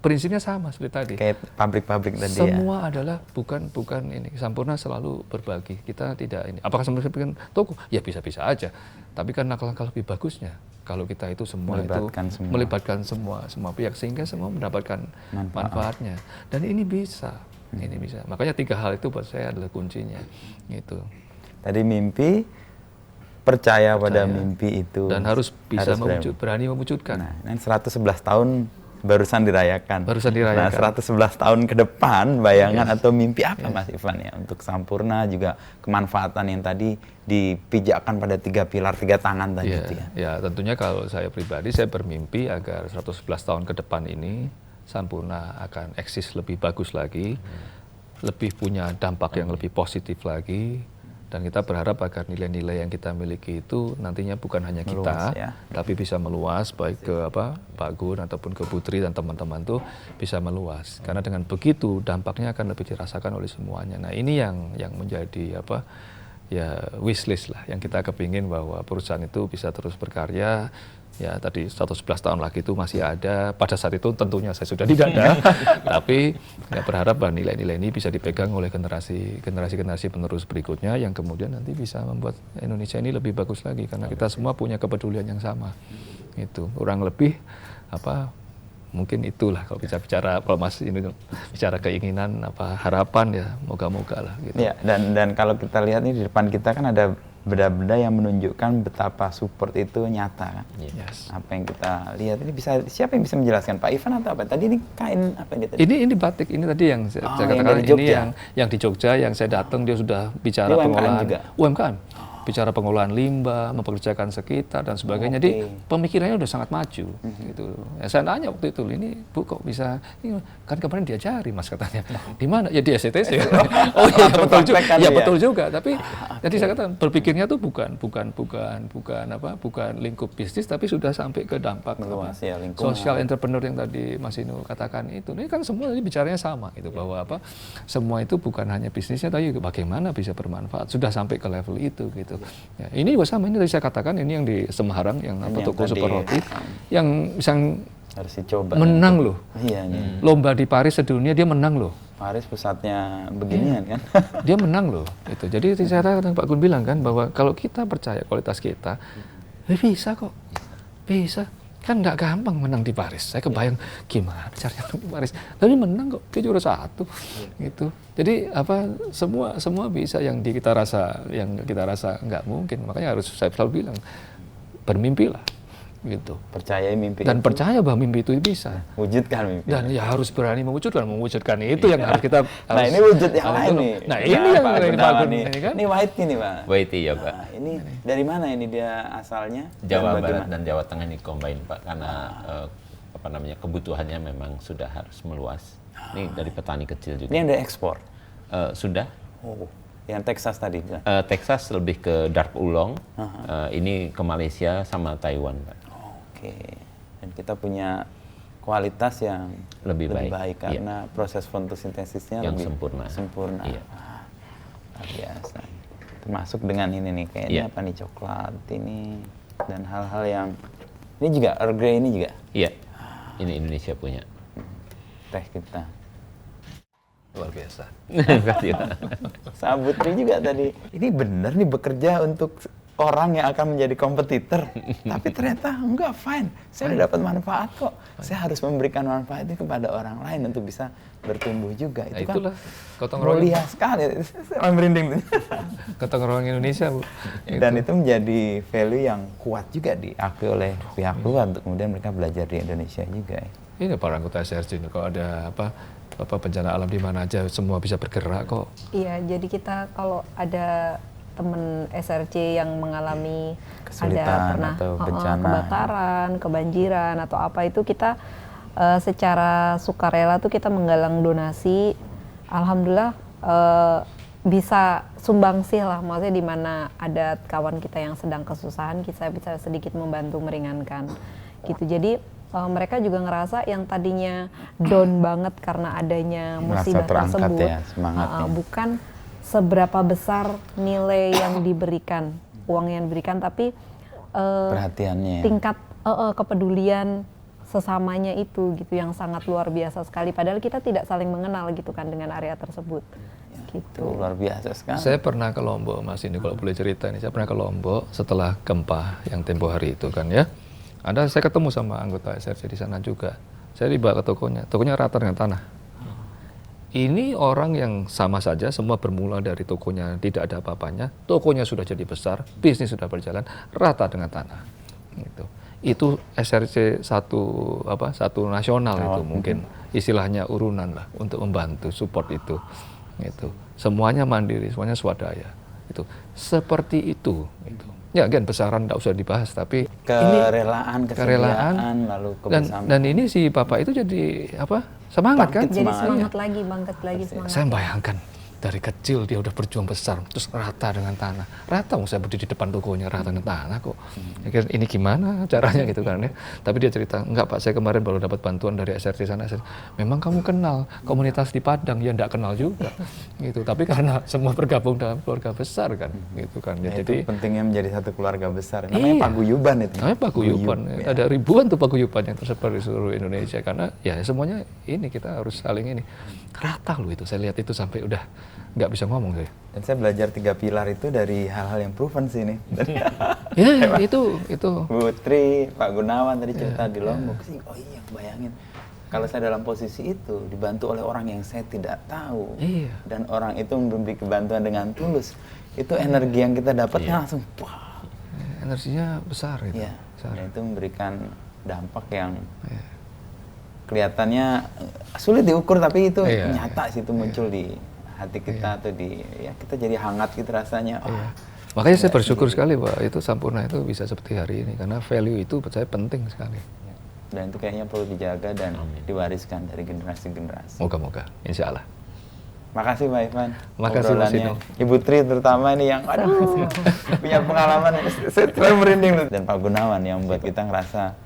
Prinsipnya sama seperti tadi. Kayak pabrik-pabrik tadi. Semua adalah bukan ini. Sampurna selalu berbagi. Kita tidak ini. Apakah Sampurna bikin toko? Ya bisa-bisa aja. Tapi kan langkah lebih bagusnya kalau kita itu semua melibatkan semua pihak, sehingga semua mendapatkan manfaatnya. Dan ini bisa. Ini bisa. Makanya 3 hal itu buat saya adalah kuncinya. Gitu. Tadi mimpi, percaya pada mimpi itu, dan harus bisa berani mewujudkan. Nah, 111 tahun barusan dirayakan. Nah, 111 tahun ke depan, bayangan atau mimpi apa Mas Ivan ya untuk Sampurna, juga kemanfaatan yang tadi dipijakkan pada 3 pilar, 3 tangan tadi itu ya. Ya, tentunya kalau saya pribadi, saya bermimpi agar 111 tahun ke depan ini Sampurna akan eksis lebih bagus lagi, lebih punya dampak yang lebih positif lagi. Dan kita berharap agar nilai-nilai yang kita miliki itu nantinya bukan hanya kita, tapi bisa meluas, baik ke Pak Gun ataupun ke Bu Tri dan teman-teman tuh bisa meluas. Karena dengan begitu dampaknya akan lebih dirasakan oleh semuanya. Nah ini yang menjadi wishlist lah, yang kita kepingin bahwa perusahaan itu bisa terus berkarya. Ya tadi 111 tahun lagi itu masih ada. Pada saat itu tentunya saya sudah tidak ada, tapi berharap bahwa nilai-nilai ini bisa dipegang oleh generasi penerus berikutnya, yang kemudian nanti bisa membuat Indonesia ini lebih bagus lagi, karena kita semua punya kepedulian yang sama. Itu kurang lebih mungkin itulah kalau bicara kalau Mas ini bicara keinginan harapan ya, moga-moga lah gitu. Ya, dan kalau kita lihat nih di depan kita kan ada benda-benda yang menunjukkan betapa support itu nyata kan. Apa yang kita lihat ini siapa yang bisa menjelaskan, Pak Ivan atau apa? Tadi ini kain apa ini tadi? Ini batik, ini tadi yang saya katakan, ini yang di Jogja yang saya datang, dia sudah bicara pengolahan UMKM. bicara pengolahan limbah, mempekerjakan sekitar dan sebagainya. Jadi pemikirannya udah sangat maju. Gitu. Ya, saya nanya waktu itu, ini Bu kok bisa? Ini, kan kemarin diajari Mas katanya. Di mana? Ya di SCTC. Oh iya betul juga. Ya betul juga. Tapi jadi saya katakan berpikirnya tuh bukan lingkup bisnis, tapi sudah sampai ke dampak social entrepreneur yang tadi Mas Inu katakan itu. Ini kan semua tadi bicaranya sama gitu bahwa semua itu bukan hanya bisnisnya, tapi bagaimana bisa bermanfaat. Sudah sampai ke level itu gitu. Ya, ini juga sama, ini tadi saya katakan, ini yang di Semarang yang toko super roti yang bisa harus dicoba. Menang loh. Iya. Lomba di Paris sedunia dia menang loh. Paris pusatnya beginian kan. Dia menang loh. Itu. Jadi saya katakan Pak Gun bilang kan bahwa kalau kita percaya kualitas kita, bisa kok. Bisa. Kan nggak gampang menang di Paris. Saya kebayang gimana caranya di Paris. Tapi menang kok, dia juara 1 gitu. Jadi semua bisa yang kita rasa nggak mungkin. Makanya harus saya selalu bilang bermimpilah gitu. Percayai mimpi. Dan percaya bahwa mimpi itu bisa. Wujudkan mimpi. Dan ya harus berani mewujudkan itu yang harus kita. Nah ini wujud yang lain nih. Nah ini yang Pak Gunawan nih. Kan? Ini Waiti nih Pak. Waiti ya Pak. Nah, ini dari mana ini dia asalnya? Jawa Barat dan Jawa Tengah ini combine Pak, karena kebutuhannya memang sudah harus meluas. Ini dari petani kecil juga. Ini yang dari ekspor? Sudah. Oh, yang Texas tadi? Texas lebih ke dark oolong. Ini ke Malaysia sama Taiwan Pak. Oke. Dan kita punya kualitas yang lebih baik karena proses fotosintesisnya yang lebih sempurna. Iya. Luar biasa. Termasuk dengan ini nih, kayaknya apa nih, coklat ini dan hal-hal yang ini juga Earl Grey ini juga. Iya. Ini Indonesia punya. Teh kita. Luar biasa. Sabutri juga tadi. Ini benar nih bekerja untuk orang yang akan menjadi kompetitor, tapi ternyata enggak, fine. Saya udah dapat manfaat kok. Saya harus memberikan manfaat itu kepada orang lain untuk bisa bertumbuh juga. Itu itulah kan mulia sekali. Saya merinding. Gotong royong Indonesia, Bu. Dan itu menjadi value yang kuat juga diakui oleh pihak luar untuk kemudian mereka belajar di Indonesia juga. Ini para anggota SRC, kalau ada bencana alam di mana aja semua bisa bergerak kok. Iya, jadi kita kalau ada teman SRC yang mengalami kesulitan pernah atau bencana, kebakaran, kebanjiran atau apa itu, kita secara sukarela tuh kita menggalang donasi. Alhamdulillah bisa sumbangsih lah, maksudnya di mana ada kawan kita yang sedang kesusahan, kita bisa sedikit membantu meringankan gitu. Jadi mereka juga ngerasa yang tadinya down banget karena adanya musibah tersebut, ya, bukan seberapa besar nilai yang diberikan, uang yang diberikan, tapi perhatiannya, tingkat kepedulian sesamanya itu gitu yang sangat luar biasa sekali. Padahal kita tidak saling mengenal gitu kan dengan area tersebut. Gitu. Luar biasa sekali. Saya pernah ke Lombok, Mas, ini kalau boleh cerita nih. Saya pernah ke Lombok setelah gempa yang tempo hari itu kan ya. Saya ketemu sama anggota SRC di sana juga. Saya dibawa ke tokonya rata dengan tanah. Ini orang yang sama saja, semua bermula dari tokonya tidak ada apa-apanya, tokonya sudah jadi besar, bisnis sudah berjalan, rata dengan tanah. Gitu. Itu SRC satu nasional itu mungkin istilahnya urunan lah untuk membantu support itu. Gitu. Semuanya mandiri, semuanya swadaya. Itu seperti itu. Gitu. Ya, kan besaran tidak usah dibahas, tapi kerelaan, kesediaan, lalu kebersamaan. Dan ini si bapak itu jadi semangat kan? Jadi semangat lagi, bangkit lagi semangat. Saya bayangkan dari kecil dia udah berjuang besar, terus rata dengan tanah. Rata, saya berdiri di depan tokonya rata dengan tanah kok. Ini gimana caranya gitu kan ya. Tapi dia cerita, enggak Pak, saya kemarin baru dapat bantuan dari SRC sana. Memang kamu kenal komunitas di Padang? Ya enggak kenal juga. Gitu. Tapi karena semua bergabung dalam keluarga besar kan, gitu kan. Ya, jadi itu pentingnya menjadi satu keluarga besar. Namanya paguyuban itu. Namanya paguyuban. Ya. Ada ribuan tuh paguyuban yang tersebar di seluruh Indonesia, karena ya semuanya ini kita harus saling ini. Rata loh itu. Saya lihat itu sampai udah nggak bisa ngomong saya. Dan saya belajar 3 pilar itu dari hal-hal yang proven sih ini. Ya itu. Putri, Pak Gunawan tadi cerita di Lombok sih. Oh iya, bayangin. Kalau saya dalam posisi itu dibantu oleh orang yang saya tidak tahu, dan orang itu memberi kebantuan dengan tulus, itu energi yang kita dapatnya langsung wah. Energinya besar itu. Iya. Dan itu memberikan dampak yang kelihatannya sulit diukur, tapi itu nyata sih, itu muncul di hati kita atau kita jadi hangat gitu rasanya. Makanya saya bersyukur sekali Pak, itu Sampurna itu bisa seperti hari ini, karena value itu buat saya penting sekali. Dan itu kayaknya perlu dijaga dan diwariskan dari generasi-generasi. Moga-moga, insya Allah. Makasih Pak Ivan. Makasih Mas Obrolannya. Ino. Ibu Tri terutama ini yang punya pengalaman, saya selalu merinding. Dan Pak Gunawan yang membuat kita ngerasa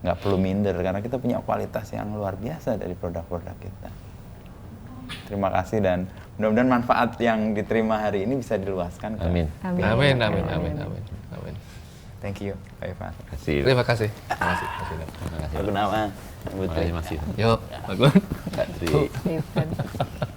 nggak perlu minder, karena kita punya kualitas yang luar biasa dari produk-produk kita. Terima kasih dan mudah-mudahan manfaat yang diterima hari ini bisa diluaskan. Amin. Amin, amin, amin, amin, amin. Thank you Pak Ivan. Terima kasih. Terima kasih. Terima kasih. Mas Ino. Pak Gunawan, Ibu Tri. Terima kasih Mas Ino. Yuk, Pak Gun. Terima kasih. Event.